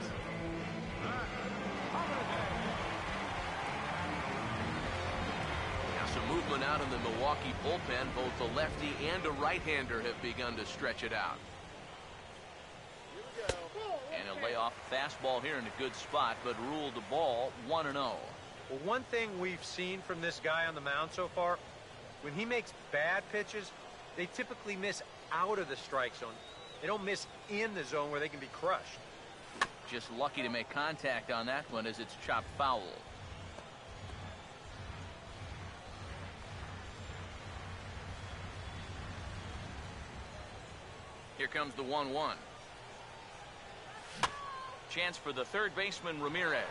Now some movement out in the Milwaukee bullpen. Both the lefty and a right-hander have begun to stretch it out. And a layoff fastball here in a good spot, but ruled the ball 1-0. Well, one thing we've seen from this guy on the mound so far, when he makes bad pitches, they typically miss out of the strike zone. They don't miss in the zone where they can be crushed. Just lucky to make contact on that one as it's chopped foul. Here comes the 1-1. Chance for the third baseman, Ramirez.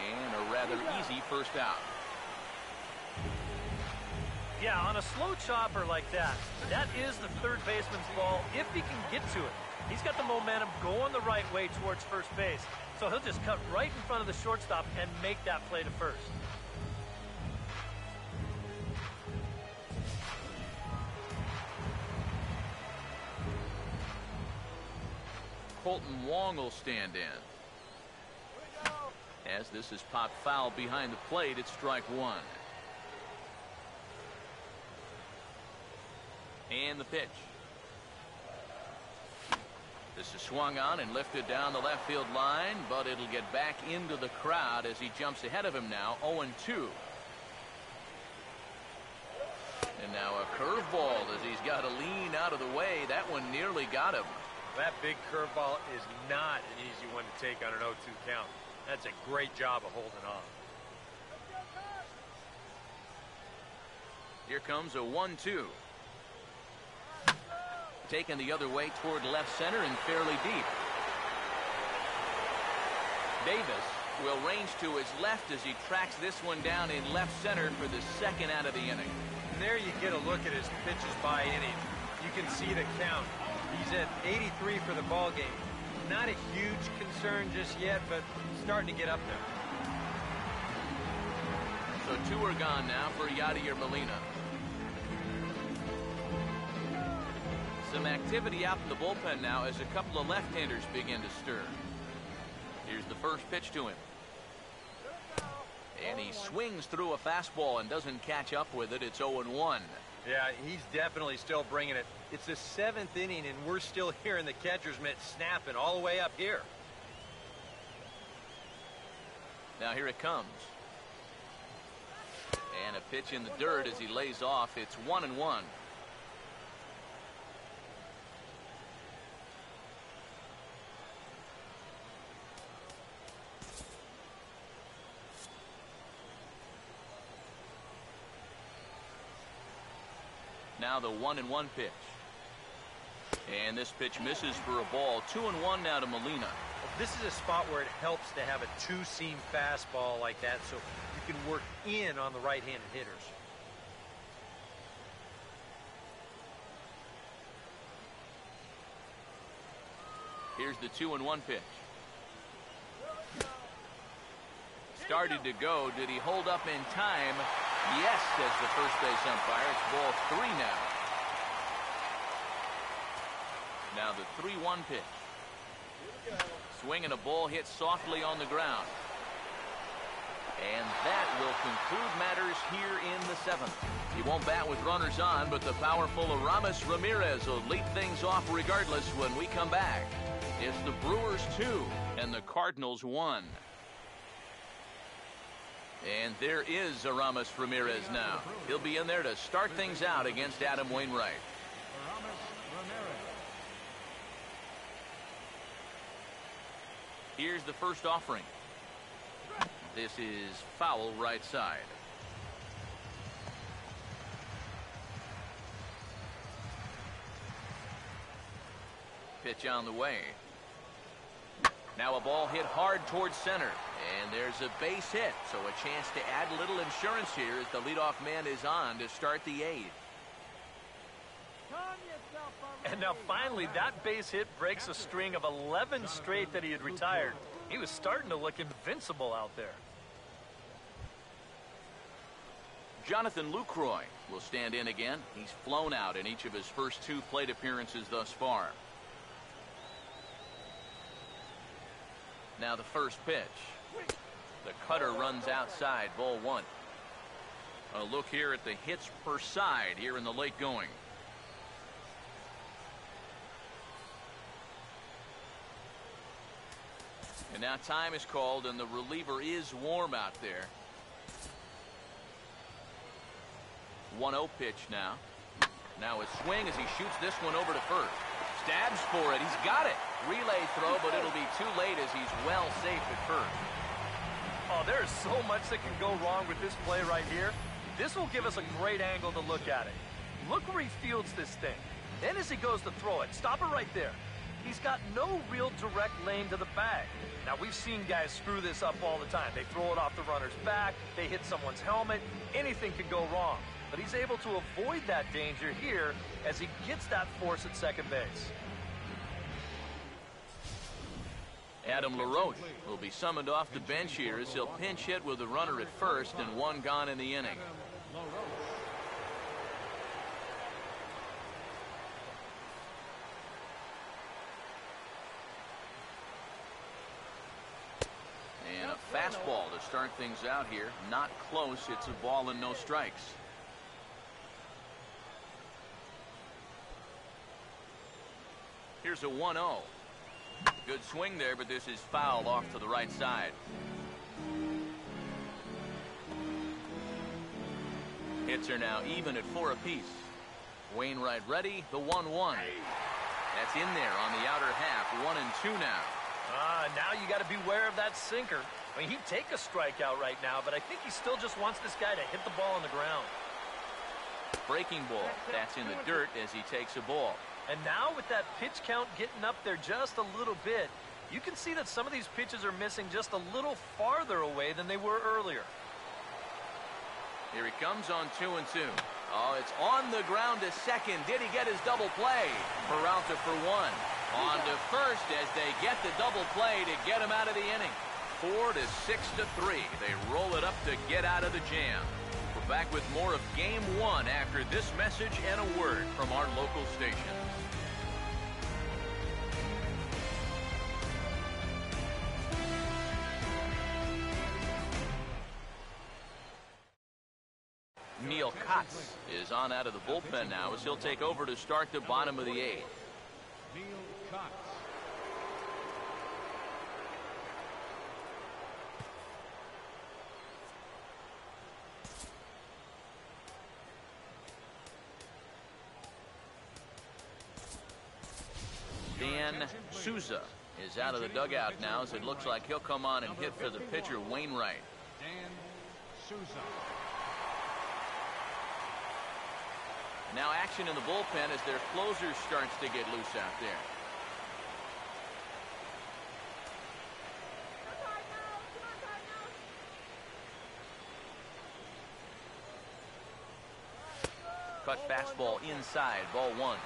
And a rather easy first out. Yeah, on a slow chopper like that, that is the third baseman's ball if he can get to it. He's got the momentum going the right way towards first base, so he'll just cut right in front of the shortstop and make that play to first. Colton Wong will stand in. As this is popped foul behind the plate, it's strike one. And the pitch. This is swung on and lifted down the left field line, but it'll get back into the crowd as he jumps ahead of him now, 0-2. And now a curveball as he's got to lean out of the way. That one nearly got him. That big curveball is not an easy one to take on an 0-2 count. That's a great job of holding on. Here comes a 1-2. Taken the other way toward left center and fairly deep. Davis will range to his left as he tracks this one down in left center for the second out of the inning. And there you get a look at his pitches by inning. You can see the count. He's at 83 for the ball game. Not a huge concern just yet, but starting to get up there. So two are gone now for Yadier Molina. Some activity out in the bullpen now as a couple of left-handers begin to stir. Here's the first pitch to him. And he swings through a fastball and doesn't catch up with it. It's 0-1. Yeah, he's definitely still bringing it. It's the 7th inning, and we're still hearing the catcher's mitt snapping all the way up here. Now here it comes. And a pitch in the dirt as he lays off. It's 1-1. Now the 1-1 pitch. And this pitch misses for a ball. 2-1 now to Molina. This is a spot where it helps to have a two-seam fastball like that so you can work in on the right-handed hitters. Here's the 2-1 pitch. Started to go. Did he hold up in time? Yes, says the first base umpire. It's ball 3 now. Now the 3-1 pitch. Swing and a ball hit softly on the ground. And that will conclude matters here in the 7th. He won't bat with runners on, but the powerful Aramis Ramirez will lead things off regardless when we come back. It's the Brewers 2 and the Cardinals 1. And there is Aramis Ramirez now. He'll be in there to start things out against Adam Wainwright. Aramis Ramirez. Here's the first offering. This is foul right side. Pitch on the way. Now a ball hit hard towards center. And there's a base hit. So a chance to add a little insurance here as the leadoff man is on to start the 8th. And now finally that base hit breaks a string of 11 straight that he had retired. He was starting to look invincible out there. Jonathan Lucroy will stand in again. He's flown out in each of his first 2 plate appearances thus far. Now the first pitch. The cutter runs outside, ball 1. A look here at the hits per side here in the late going. And now time is called and the reliever is warm out there. 1-0 pitch now. Now a swing as he shoots this one over to first. Stabs for it. He's got it. Relay throw, but it'll be too late as he's well safe at first. Oh, there's so much that can go wrong with this play right here. This will give us a great angle to look at it. Look where he fields this thing. Then as he goes to throw it, stop it right there. He's got no real direct lane to the bag. Now, we've seen guys screw this up all the time. They throw it off the runner's back. They hit someone's helmet. Anything can go wrong. But he's able to avoid that danger here as he gets that force at second base. Adam LaRoche will be summoned off the bench here as he'll pinch hit with a runner at first and 1 gone in the inning. And a fastball to start things out here. Not close. It's a ball and no strikes. Here's a 1-0. Good swing there, but this is fouled off to the right side. Hits are now even at 4 apiece. Wainwright ready, the 1-1. That's in there on the outer half, 1-2 now. Now you got to beware of that sinker. I mean, he'd take a strikeout right now, but I think he still just wants this guy to hit the ball on the ground. Breaking ball. That's in the dirt as he takes a ball. And now with that pitch count getting up there just a little bit, you can see that some of these pitches are missing just a little farther away than they were earlier. Here he comes on 2-2. Oh, it's on the ground to second. Did he get his double play? Peralta for 1. On to first as they get the double play to get him out of the inning. 4-6-3. They roll it up to get out of the jam. We're back with more of Game 1 after this message and a word from our local stations. Neil Kotz is on out of the bullpen now as he'll take over to start the bottom of the 8th. Neil Kotz. Dan Souza is out of the dugout now as it looks like he'll come on and hit for the pitcher Wainwright. Dan Souza. Now action in the bullpen as their closer starts to get loose out there. Cut fastball inside, ball 1.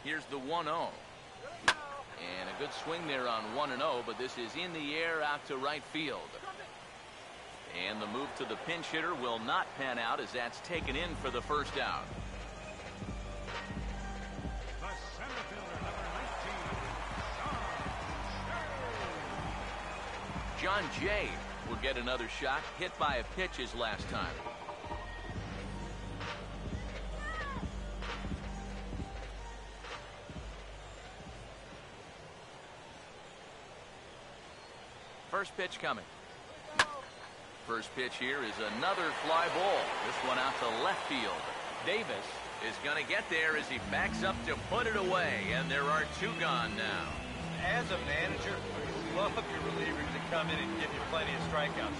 Here's the 1-0. And a good swing there on 1-0, but this is in the air out to right field. And the move to the pinch hitter will not pan out as that's taken in for the first out. The center fielder, number 19, John Jay will get another shot, hit by a pitch his last time. First pitch coming. First pitch here is another fly ball. This one out to left field. Davis is going to get there as he backs up to put it away, and there are two gone now. As a manager, you love your relievers to come in and give you plenty of strikeouts.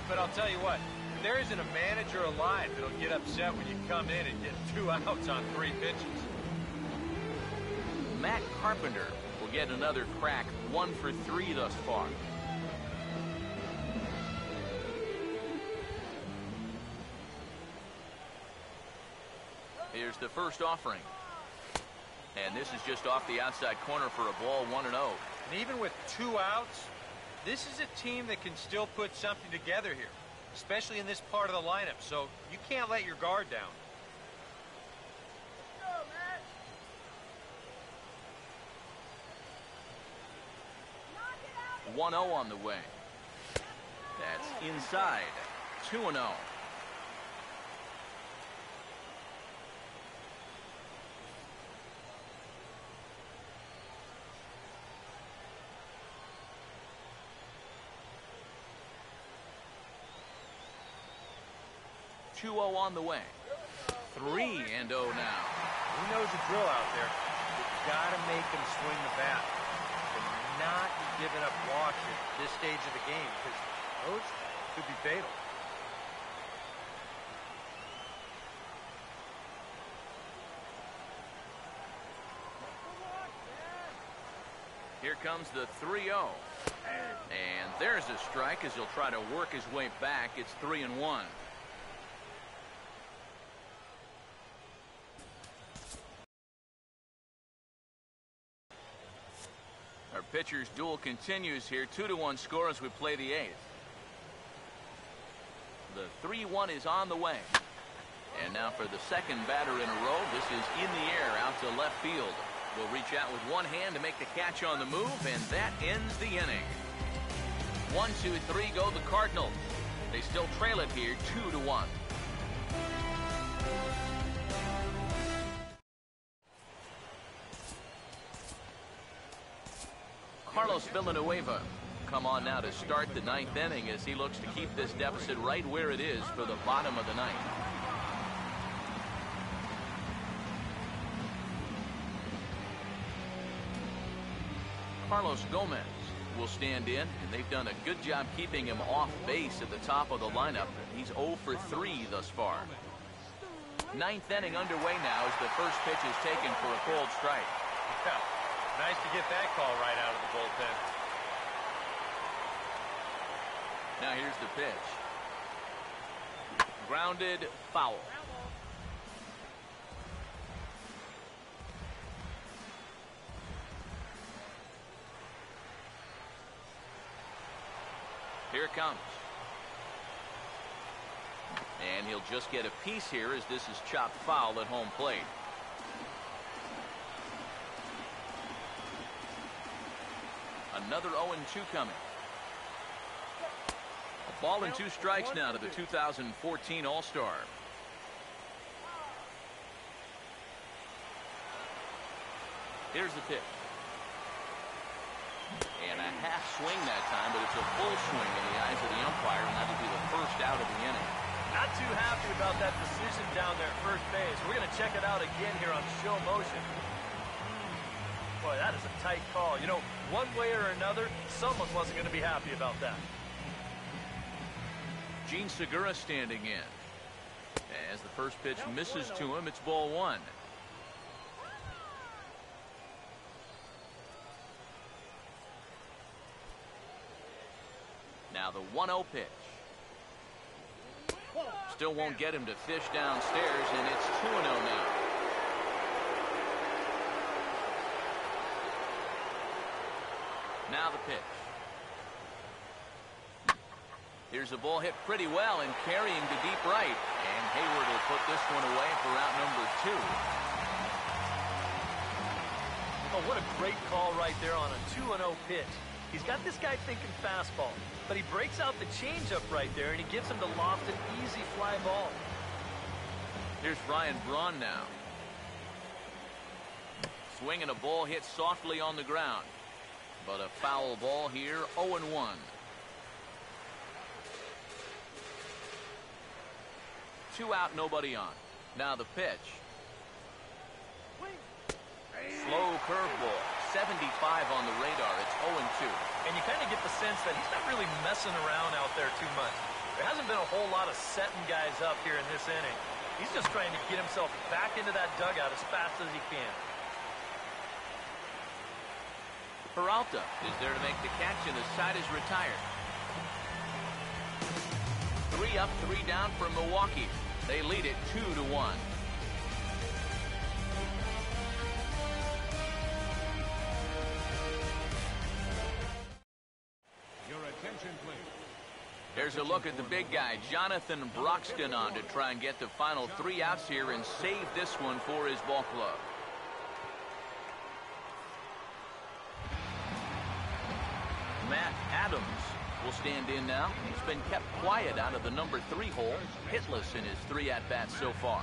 But I'll tell you what, there isn't a manager alive that'll get upset when you come in and get 2 outs on 3 pitches. Matt Carpenter will get another crack, 1 for 3 thus far. Here's the first offering. And this is just off the outside corner for a ball, 1-0. And even with 2 outs, this is a team that can still put something together here, especially in this part of the lineup. So you can't let your guard down. 1-0 on the way. That's inside. 2-0. On the way. 3-0 now. He knows the drill out there. You've got to make him swing the bat. And not be giving up walks at this stage of the game, because those could be fatal. Here comes the 3-0. And there's a strike as he'll try to work his way back. It's 3-1. Our pitcher's duel continues here. 2-1 score as we play the 8th. The 3-1 is on the way. And now for the second batter in a row. This is in the air out to left field. Will reach out with one hand to make the catch on the move, and that ends the inning. 1, 2, 3 go the Cardinals. They still trail it here 2-1. Carlos Villanueva come on now to start the 9th inning as he looks to keep this deficit right where it is for the bottom of the 9th. Carlos Gomez will stand in, and they've done a good job keeping him off base at the top of the lineup. He's 0 for 3 thus far. 9th inning underway now as the first pitch is taken for a cold strike. Yeah. Nice to get that call right out of the bullpen. Now here's the pitch. Grounded foul. Here it comes. And he'll just get a piece here as this is chopped foul at home plate. Another 0-2 coming. A ball and 2 strikes now to the 2014 All-Star. Here's the pitch. And a half swing that time, but it's a full swing in the eyes of the umpire, and that'll be the first out of the inning. Not too happy about that decision down there at first base. We're going to check it out again here on show motion. Boy, that is a tight call. You know, one way or another, someone wasn't going to be happy about that. Gene Segura standing in. As the first pitch misses to him, it's ball 1. Now the 1-0 pitch. Still won't get him to fish downstairs, and it's 2-0 now. Now the pitch. Here's a ball hit pretty well and carrying to deep right. And Hayward will put this one away for out number 2. Oh, what a great call right there on a 2-0 pitch. He's got this guy thinking fastball, but he breaks out the changeup right there, and he gives him to loft an easy fly ball. Here's Ryan Braun now. Swinging a ball hit softly on the ground. But a foul ball here, 0-1. 2 out, nobody on. Now the pitch. Slow curveball, 75 on the radar. It's 0-2. And you kind of get the sense that he's not really messing around out there too much. There hasn't been a whole lot of setting guys up here in this inning. He's just trying to get himself back into that dugout as fast as he can. Peralta is there to make the catch, and the side is retired. 3 up, 3 down for Milwaukee. They lead it 2-1. Your attention, please. There's a look at the big guy, Jonathan Broxton, on to try and get the final 3 outs here and save this one for his ball club. Matt Adams will stand in now. He's been kept quiet out of the number 3 hole, hitless in his 3 at-bats so far.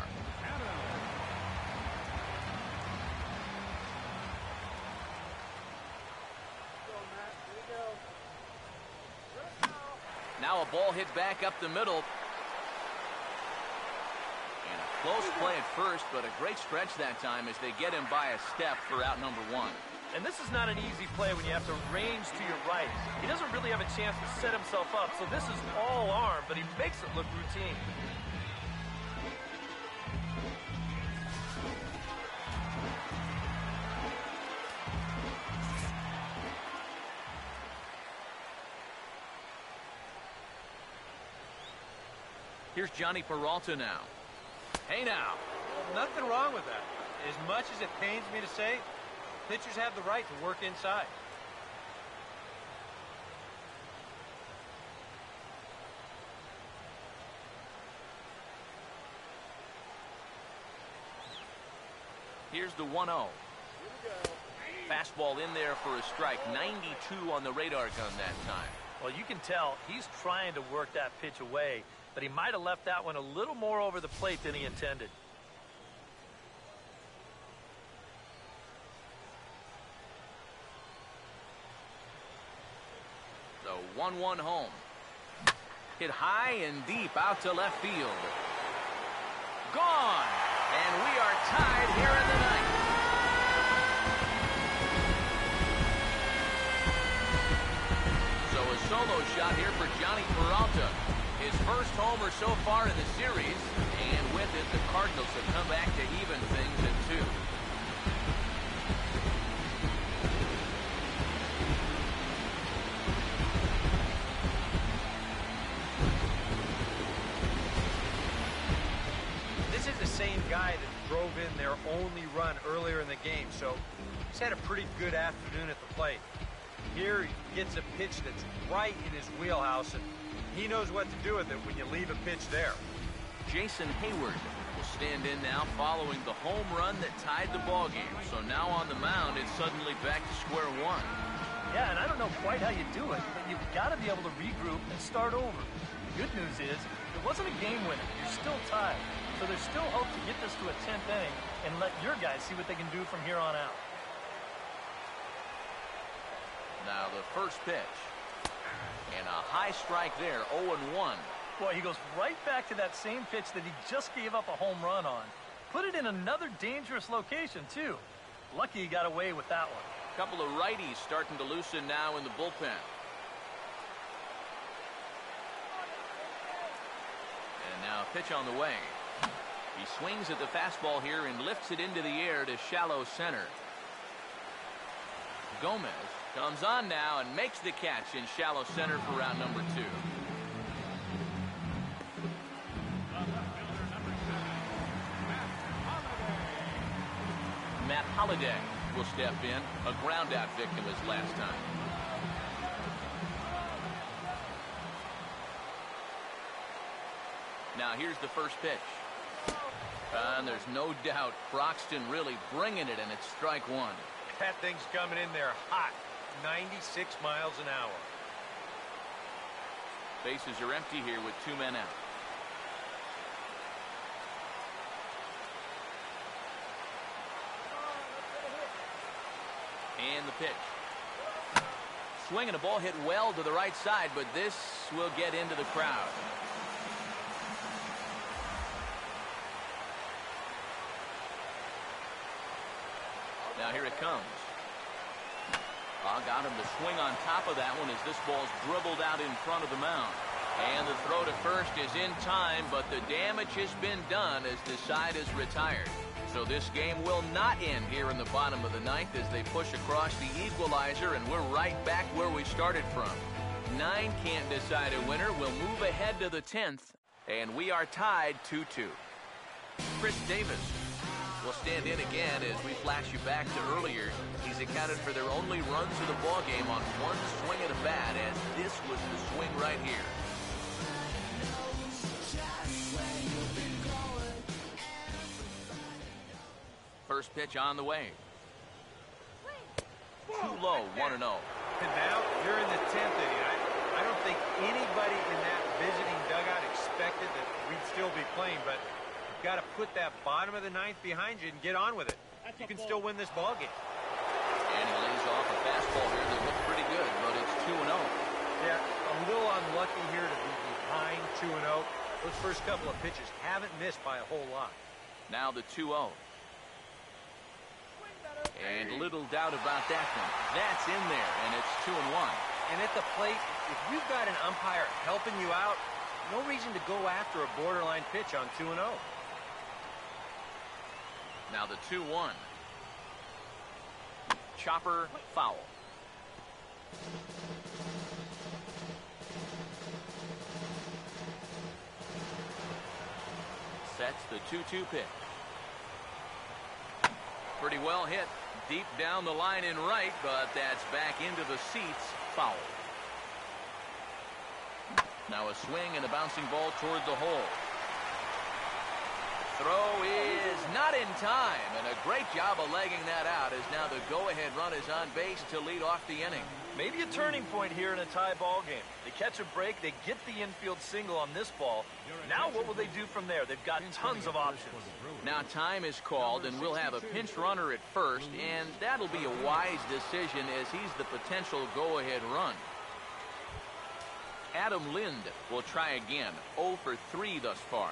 Now a ball hit back up the middle. And a close play at first, but a great stretch that time as they get him by a step for out number 1. And this is not an easy play when you have to range to your right. He doesn't really have a chance to set himself up, so this is all arm, but he makes it look routine. Here's Johnny Peralta now. Hey now. Nothing wrong with that. As much as it pains me to say, pitchers have the right to work inside. Here's the 1-0. Fastball in there for a strike. 92 on the radar gun that time. Well, you can tell he's trying to work that pitch away, but he might have left that one a little more over the plate than he intended. The 1-1 home. Hit high and deep out to left field. Gone! And we are tied here in the ninth. So a solo shot here for Johnny Peralta. His first homer so far in the series. And with it, the Cardinals have come back to even things at 2. Same guy that drove in their only run earlier in the game, so he's had a pretty good afternoon at the plate. Here he gets a pitch that's right in his wheelhouse, and he knows what to do with it when you leave a pitch there. Jason Hayward will stand in now following the home run that tied the ball game. So now on the mound, it's suddenly back to square one. Yeah, and I don't know quite how you do it, but you've got to be able to regroup and start over. The good news is, it wasn't a game winner. You're still tied. So there's still hope to get this to a 10th inning and let your guys see what they can do from here on out. Now the first pitch. And a high strike there, 0-1. Boy, he goes right back to that same pitch that he just gave up a home run on. Put it in another dangerous location, too. Lucky he got away with that one. A couple of righties starting to loosen now in the bullpen. And now a pitch on the way. He swings at the fastball here and lifts it into the air to shallow center. Gomez comes on now and makes the catch in shallow center for round number 2. Matt Holliday will step in, a ground out victim as last time. Now here's the first pitch. And there's no doubt Broxton really bringing it, and it's strike one. That thing's coming in there hot. 96 miles an hour. Bases are empty here with 2 men out. And the pitch. Swinging a ball hit well to the right side, but this will get into the crowd. Now here it comes. Got him to swing on top of that one as this ball's dribbled out in front of the mound. And the throw to first is in time, but the damage has been done as the side is retired. So this game will not end here in the bottom of the ninth as they push across the equalizer, and we're right back where we started from. 9 can't decide a winner. We'll move ahead to the 10th, and we are tied 2-2. Chris Davis will stand in again as we flash you back to earlier. He's accounted for their only runs of the ball game on one swing of the bat, as this was the swing right here. First pitch on the way. Too low, 1-0. And now you're in the 10th inning. I don't think anybody in that visiting dugout expected that we'd still be playing, but you've got to put that bottom of the ninth behind you and get on with it. You can still win this ball game. And he lays off a fastball here that looked pretty good, but it's 2-0. Yeah, a little unlucky here to be behind 2-0. Those first couple of pitches haven't missed by a whole lot. Now the 2-0. And little doubt about that one. That's in there, and it's 2-1. And at the plate, if you've got an umpire helping you out, no reason to go after a borderline pitch on 2-0. Now the 2-1. Chopper, foul. Sets the 2-2 pitch. Pretty well hit. Deep down the line in right, but that's back into the seats. Foul. Now a swing and a bouncing ball toward the hole. Throw is not in time, and a great job of legging that out as now the go-ahead run is on base to lead off the inning. Maybe a turning point here in a tie ball game. They catch a break, they get the infield single on this ball. Now what will they do from there? They've got tons of options. Now time is called, and we'll have a pinch runner at first, and that'll be a wise decision as he's the potential go-ahead run. Adam Lind will try again. 0 for 3 thus far.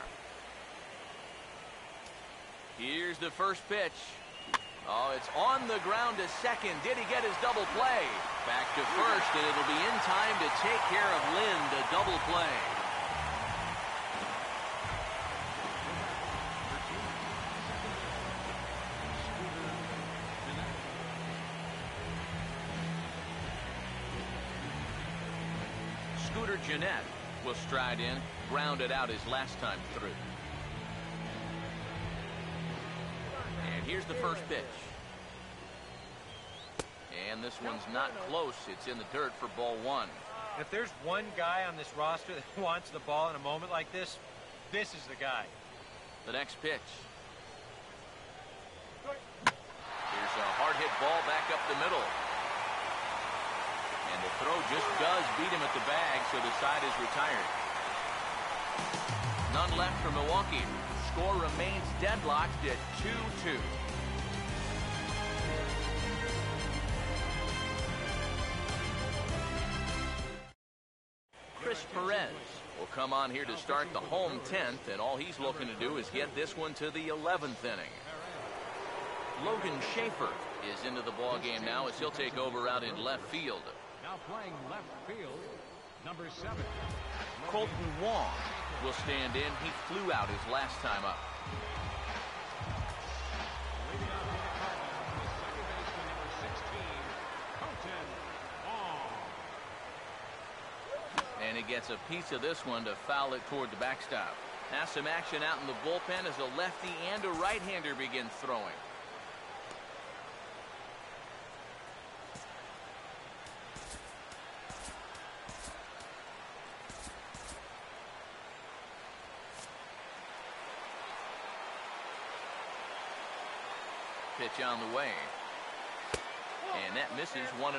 Here's the first pitch. Oh, it's on the ground to second. Did he get his double play? Back to first, and it'll be in time to take care of Lind, a double play. Scooter Jeanette will stride in, grounded out his last time through. And here's the first pitch. And this one's not close. It's in the dirt for ball 1. If there's one guy on this roster that wants the ball in a moment like this, this is the guy. The next pitch. Here's a hard-hit ball back up the middle. And the throw just does beat him at the bag, so the side is retired. None left for Milwaukee. Score remains deadlocked at 2-2. Chris Perez will come on here to start the home 10th, and all he's looking to do is get this one to the 11th inning. Logan Schaefer is into the ball game now as he'll take over out in left field. Now playing left field, number 7. Colton Wong will stand in. He flew out his last time up. Leading off for the Cardinals, second baseman number 16, Colton Wong. And he gets a piece of this one to foul it toward the backstop. Now some action out in the bullpen as a lefty and a right-hander begin throwing. pitch on the way. And that misses 1-1.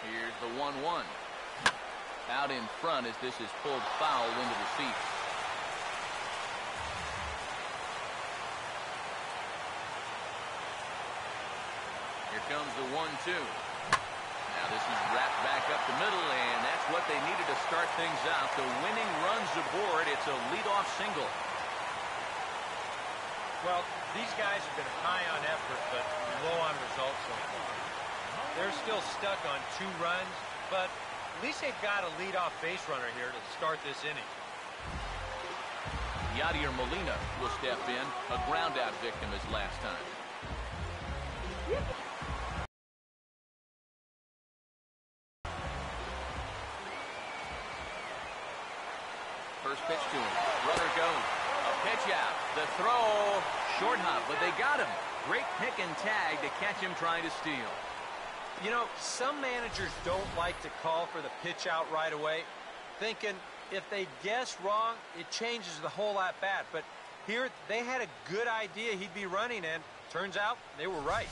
Here's the 1-1. Out in front as this is pulled foul into the seats. Here comes the 1-2. Now this is wrapped back up the middle, and that's what they needed to start things out. The winning runs aboard. It's a leadoff single. Well, these guys have been high on effort, but low on results so far. They're still stuck on 2 runs, but at least they've got a leadoff base runner here to start this inning. Yadier Molina will step in, a ground-out victim as last time. First pitch to him. Runner goes. A pitch out. The throw. Short hop, but they got him. Great pick and tag to catch him trying to steal. You know, some managers don't like to call for the pitch out right away, thinking if they guess wrong, it changes the whole at-bat. But here, they had a good idea he'd be running, and turns out they were right.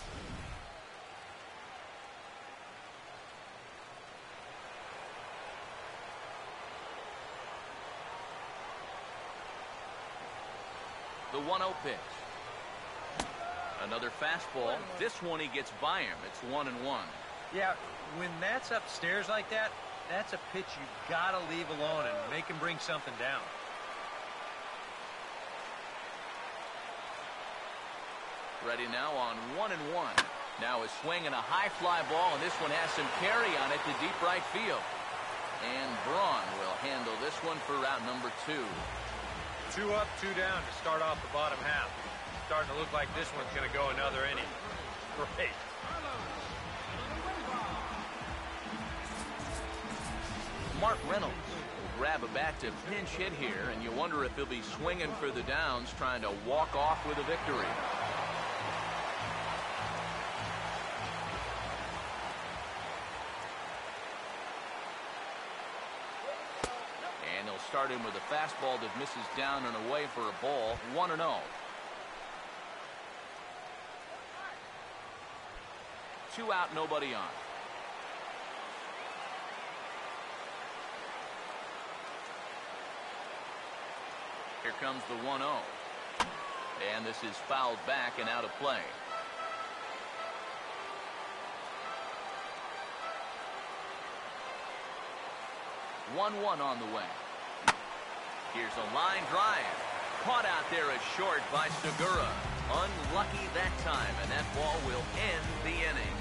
The 1-0 pitch. Another fastball. This one he gets by him. It's 1-1. Yeah, when that's upstairs like that, that's a pitch you've got to leave alone and make him bring something down. Ready now on 1-1. Now is swinging a high fly ball, and this one has some carry on it to deep right field. And Braun will handle this one for route number 2. 2 up, 2 down to start off the bottom half. Starting to look like this one's going to go another inning. Great. Mark Reynolds will grab a bat to pinch hit here, and you wonder if he'll be swinging for the downs, trying to walk off with a victory. And they'll start him with a fastball that misses down and away for a ball. 1-0. 2 out, nobody on. Here comes the 1-0. And this is fouled back and out of play. One on the way. Here's a line drive. Caught out there at short by Segura. Unlucky that time, and that ball will end the inning.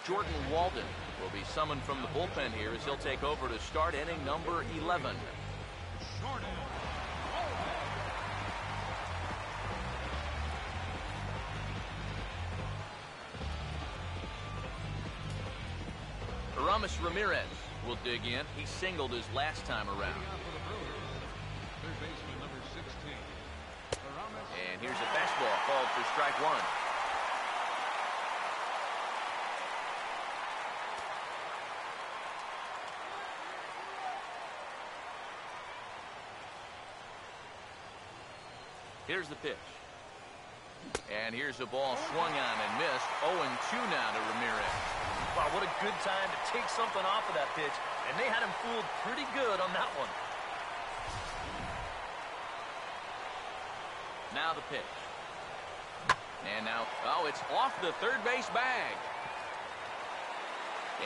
Jordan Walden will be summoned from the bullpen here as he'll take over to start inning number 11. Aramis Ramirez will dig in. He singled his last time around. And here's a fastball called for strike 1. Here's the pitch. And here's a ball swung on and missed. 0-2 now to Ramirez. Wow, what a good time to take something off of that pitch. And they had him fooled pretty good on that one. Now the pitch. And now, oh, it's off the third base bag.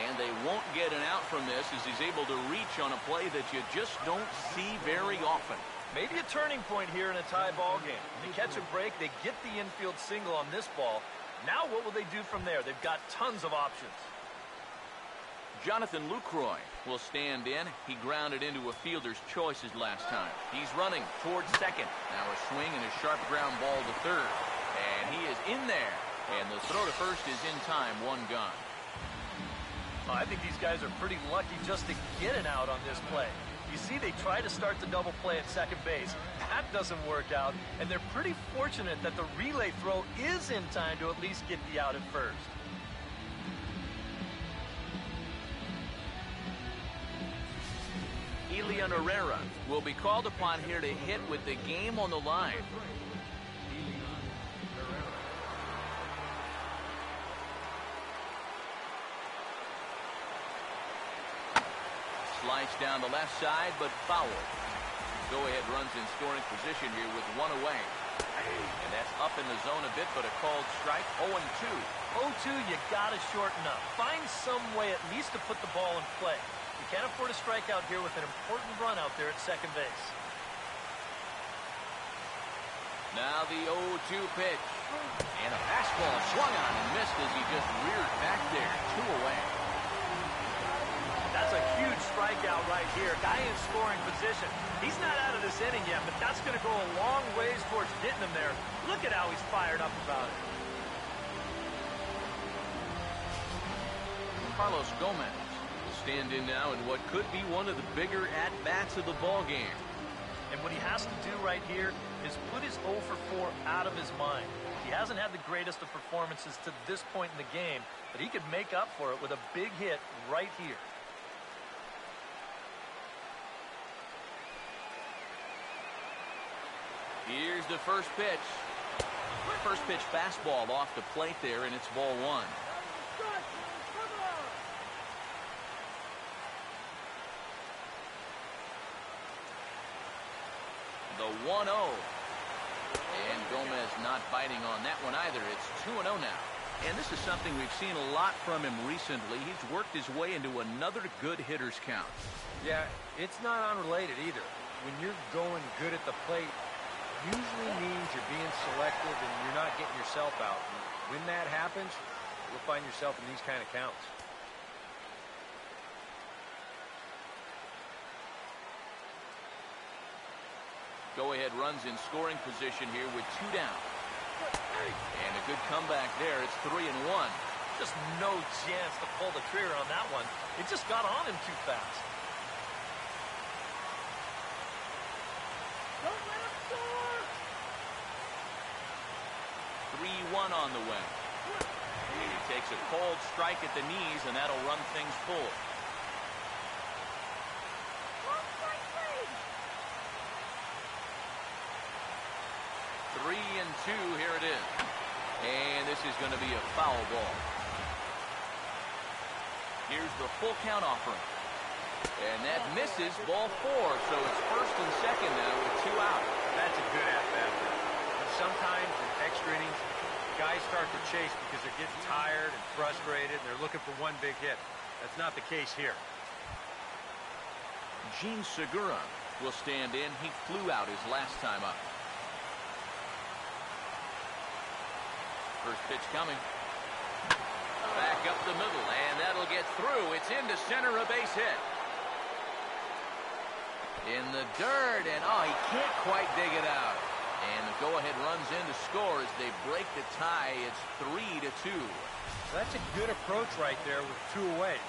And they won't get an out from this as he's able to reach on a play that you just don't see very often. Maybe a turning point here in a tie ball game. They catch a break, they get the infield single on this ball. Now what will they do from there? They've got tons of options. Jonathan Lucroy will stand in. He grounded into a fielder's choice his last time. He's running towards second. Now a swing and a sharp ground ball to third. And he is in there. And the throw to first is in time, 1 gone. Oh, I think these guys are pretty lucky just to get an out on this play. You see, they try to start the double play at second base. That doesn't work out, and they're pretty fortunate that the relay throw is in time to at least get the out at first. Elian Herrera will be called upon here to hit with the game on the line. Slice down the left side, but foul. Go-ahead runs in scoring position here with one away. And that's up in the zone a bit, but a called strike. 0-2. 0-2, you got to shorten up. Find some way at least to put the ball in play. You can't afford a strikeout here with an important run out there at second base. Now the 0-2 pitch. And a fastball swung on and missed as he just reared back there. 2 away. That's a huge strikeout right here. Guy in scoring position. He's not out of this inning yet, but that's going to go a long ways towards getting him there. Look at how he's fired up about it. Carlos Gomez will stand in now in what could be one of the bigger at-bats of the ball game. And what he has to do right here is put his 0 for 4 out of his mind. He hasn't had the greatest of performances to this point in the game, but he could make up for it with a big hit right here. Here's the first pitch. First pitch fastball off the plate there, and it's ball 1. The 1-0. And Gomez not biting on that one either. It's 2-0 now. And this is something we've seen a lot from him recently. He's worked his way into another good hitter's count. Yeah, it's not unrelated either. When you're going good at the plate, usually means you're being selective and you're not getting yourself out. And when that happens, you'll find yourself in these kind of counts. Go-ahead runs in scoring position here with 2 down. And a good comeback there. It's 3-1. Just no chance to pull the trigger on that one. It just got on him too fast. Don't let him score! 3-1 on the way. And he takes a cold strike at the knees, and that'll run things full. 3-2, here it is. And this is going to be a foul ball. Here's the full count offering. And that misses, ball 4. So it's first and second now with 2 out. That's a good at-bat. Sometimes in extra innings, guys start to chase because they're getting tired and frustrated, and they're looking for one big hit. That's not the case here. Gene Segura will stand in. He flew out his last time up. First pitch coming. Back up the middle, and that'll get through. It's into center, a base hit. In the dirt, and oh, he can't quite dig it out. And the go-ahead runs in to score as they break the tie. It's 3-2. That's a good approach right there with 2 away.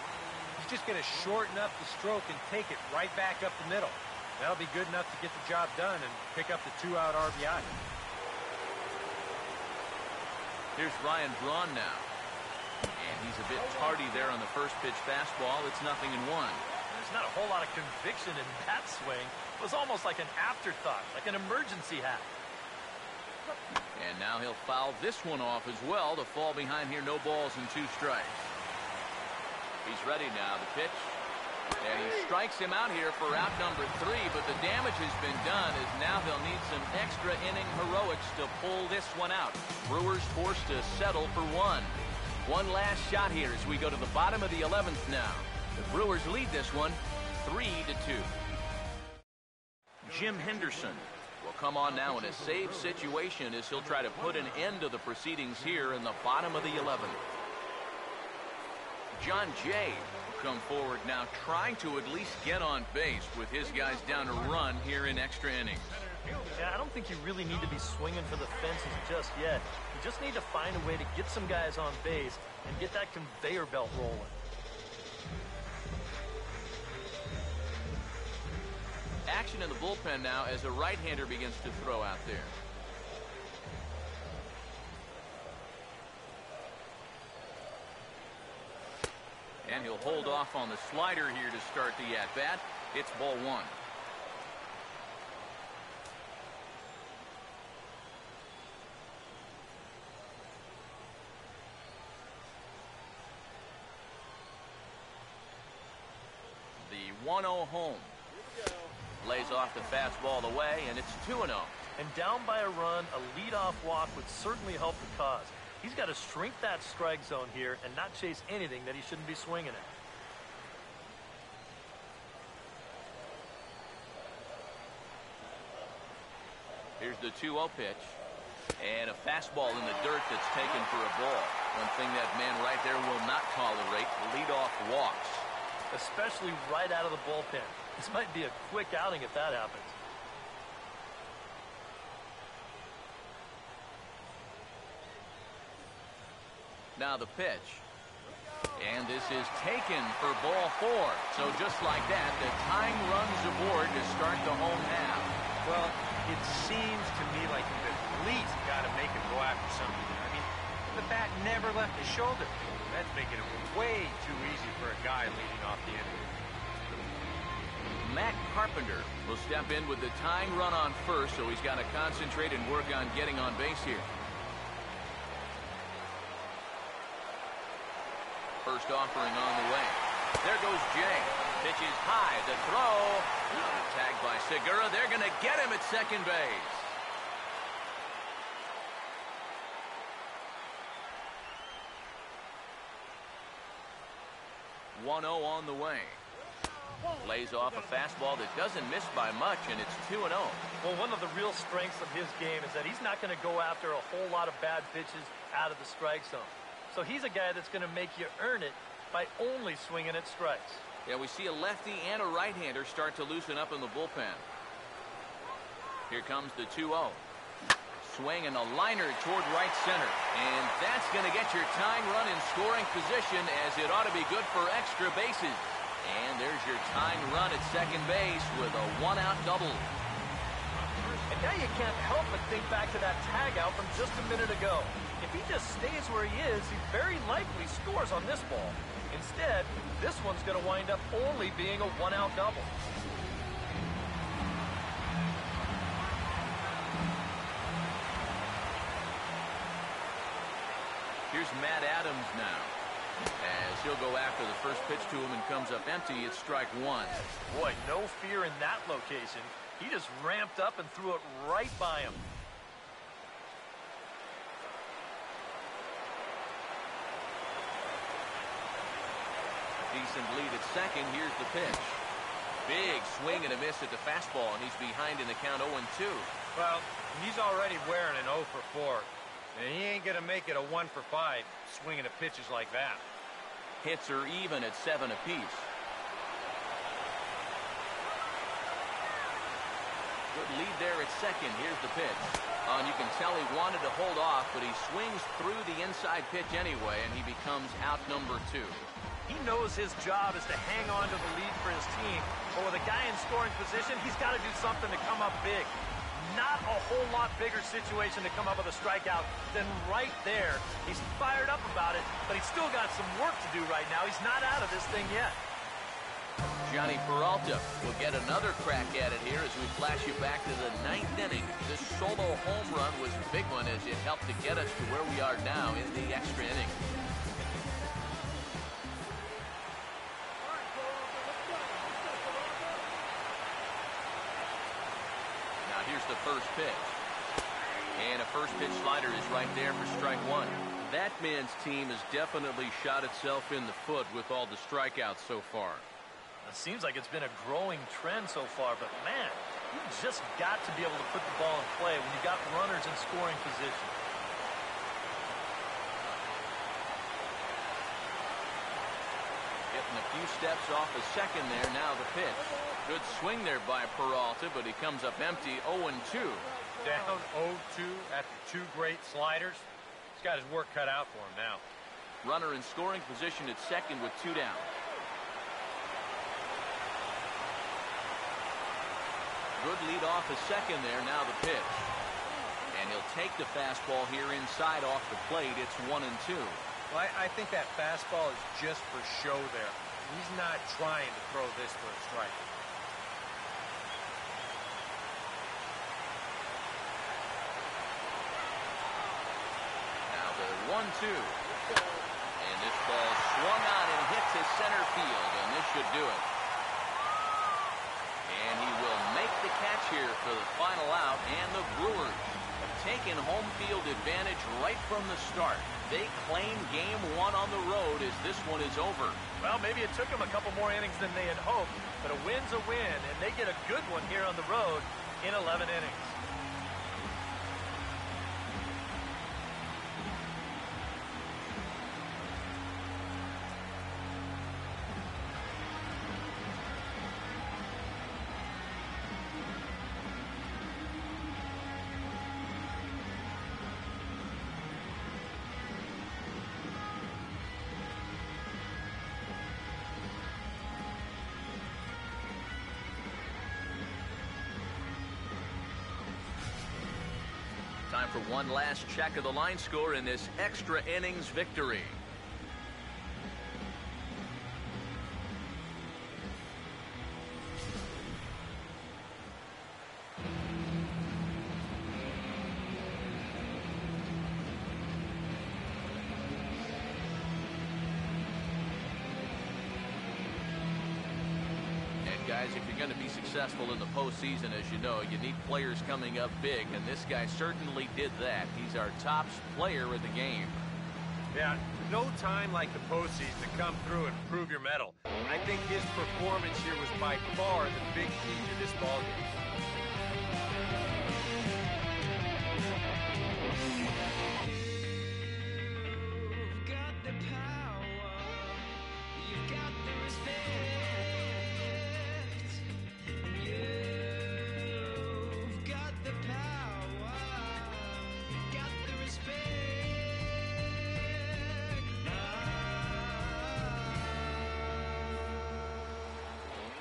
He's just going to shorten up the stroke and take it right back up the middle. That'll be good enough to get the job done and pick up the 2-out RBI. Here's Ryan Braun now. And he's a bit tardy there on the first pitch fastball. It's 0-1. There's not a whole lot of conviction in that swing. It was almost like an afterthought, like an emergency hack. And now he'll foul this one off as well to fall behind here. No balls and 2 strikes. He's ready now. The pitch. And he strikes him out here for out number 3, but the damage has been done as now they'll need some extra inning heroics to pull this one out. Brewers forced to settle for 1. One last shot here as we go to the bottom of the 11th now. The Brewers lead this one 3-2. Jim Henderson will come on now in a save situation as he'll try to put an end to the proceedings here in the bottom of the 11th. John Jay will come forward now trying to at least get on base with his guys down to run here in extra innings. Yeah, I don't think you really need to be swinging for the fences just yet. You just need to find a way to get some guys on base and get that conveyor belt rolling. action in the bullpen now as a right-hander begins to throw out there. And he'll hold off on the slider here to start the at-bat. It's ball one. The 1-0 home. Lays off the fastball away, and it's 2-0. And down by a run, a leadoff walk would certainly help the cause. He's got to shrink that strike zone here and not chase anything that he shouldn't be swinging at. Here's the 2-0 pitch. And a fastball in the dirt that's taken for a ball. One thing that man right there will not tolerate, leadoff walks. Especially right out of the bullpen. This might be a quick outing if that happens. Now the pitch. And this is taken for ball 4. So just like that, the tying runs aboard to start the home half. Well, it seems to me like you've at least got to make him go after something. I mean, the bat never left his shoulder. That's making it way too easy for a guy leading off the inning. Matt Carpenter will step in with the tying run on first, so he's got to concentrate and work on getting on base here. First offering on the way. There goes Jay. Pitch is high. The throw. Tagged by Segura. They're going to get him at second base. 1-0 on the way. Lays off a fastball that doesn't miss by much, and it's 2-0. Well, one of the real strengths of his game is that he's not going to go after a whole lot of bad pitches out of the strike zone. So he's a guy that's going to make you earn it by only swinging at strikes. Yeah, we see a lefty and a right-hander start to loosen up in the bullpen. Here comes the 2-0. Swing and a liner toward right center. And that's going to get your tying run in scoring position, as it ought to be good for extra bases. And there's your tying run at second base with a one-out double. And now you can't help but think back to that tag out from just a minute ago. If he just stays where he is, he very likely scores on this ball. Instead, this one's going to wind up only being a one-out double. Here's Matt Adams now, as he'll go after the first pitch to him and comes up empty. It's strike one. Boy, no fear in that location. He just ramped up and threw it right by him. Decent lead at second. Here's the pitch. Big swing and a miss at the fastball, and he's behind in the count 0-2. Well, he's already wearing an 0 for 4. And he ain't going to make it a 1 for 5 swinging at pitches like that. Hits are even at 7 apiece. Good lead there at second. Here's the pitch. And you can tell he wanted to hold off, but he swings through the inside pitch anyway, and he becomes out number 2. He knows his job is to hang on to the lead for his team. But with a guy in scoring position, he's got to do something to come up big. Not a whole lot bigger situation to come up with a strikeout than right there. He's fired up about it, but he's still got some work to do right now. He's not out of this thing yet. Johnny Peralta will get another crack at it here as we flash you back to the 9th inning. This solo home run was a big one as it helped to get us to where we are now in the extra inning. Here's the first pitch. And a first pitch slider is right there for strike one. That man's team has definitely shot itself in the foot with all the strikeouts so far. It seems like it's been a growing trend so far, but man, you just got to be able to put the ball in play when you got runners in scoring position. Getting a few steps off the second there. Now the pitch. Good swing there by Peralta, but he comes up empty. 0-2. Down 0-2 after 2 great sliders. He's got his work cut out for him now. Runner in scoring position at second with 2 down. Good lead off a second there. Now the pitch. And he'll take the fastball here inside off the plate. It's 1-2. Well, I think that fastball is just for show there. He's not trying to throw this for a strike. Now the 1-2. And this ball swung on and hits his center field, and this should do it. And he will make the catch here for the final out, and the Brewers have taken home field advantage right from the start. They claim game 1 on the road as this one is over. Well, maybe it took them a couple more innings than they had hoped, but a win's a win, and they get a good one here on the road in 11 innings. Time for one last check of the line score in this extra innings victory. Guys, if you're going to be successful in the postseason, as you know, you need players coming up big, and this guy certainly did that. He's our top player of the game. Yeah, no time like the postseason to come through and prove your mettle. I think his performance here was by far the big key to this ballgame. You've got the power, you've got the respect. You've got the power, got the respect.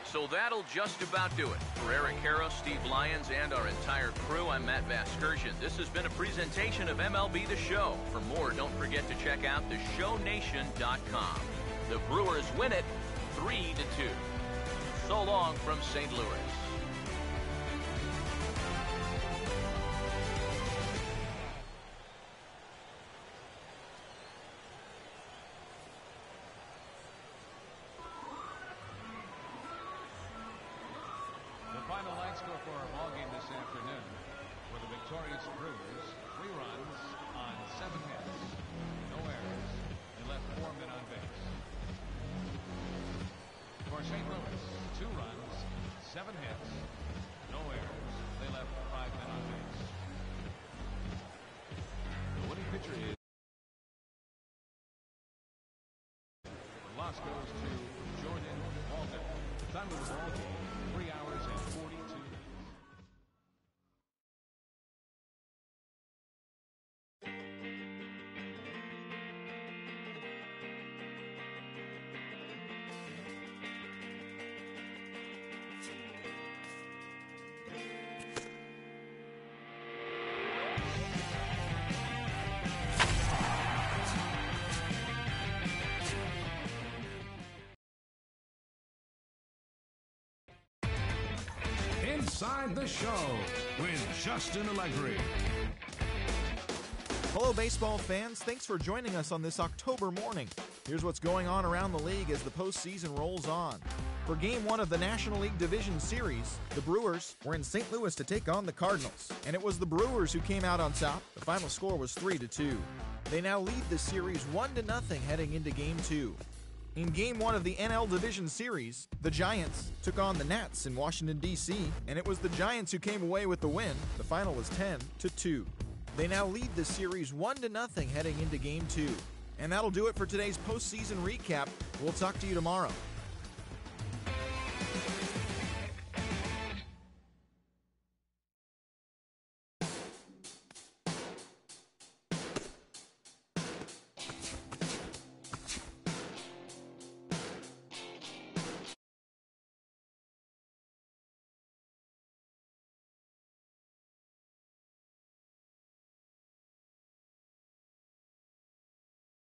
So that'll just about do it. For Eric Harrow, Steve Lyons, and our entire crew, I'm Matt Vasgersian. This has been a presentation of MLB The Show. For more, don't forget to check out theshownation.com. The Brewers win it 3-2. So long from St. Louis. The final line score for our ballgame this afternoon. For the victorious Brewers, 3 runs on 7 hits. No errors. They left 4 men on base. For St. Louis, 2 runs, 7 hits. No errors. They left 5 men on base. The winning pitcher is... The loss goes to Jordan Walden. The time of the ball game, 3 hours and 42 minutes. Inside the Show with Justin Allegri. Hello, baseball fans. Thanks for joining us on this October morning. Here's what's going on around the league as the postseason rolls on. For Game 1 of the National League Division Series, the Brewers were in St. Louis to take on the Cardinals, and it was the Brewers who came out on top. The final score was 3-2. They now lead the series 1-0 heading into Game 2. In Game 1 of the NL Division Series, the Giants took on the Nats in Washington, D.C., and it was the Giants who came away with the win. The final was 10-2. They now lead the series 1-0 heading into Game 2. And that'll do it for today's postseason recap. We'll talk to you tomorrow.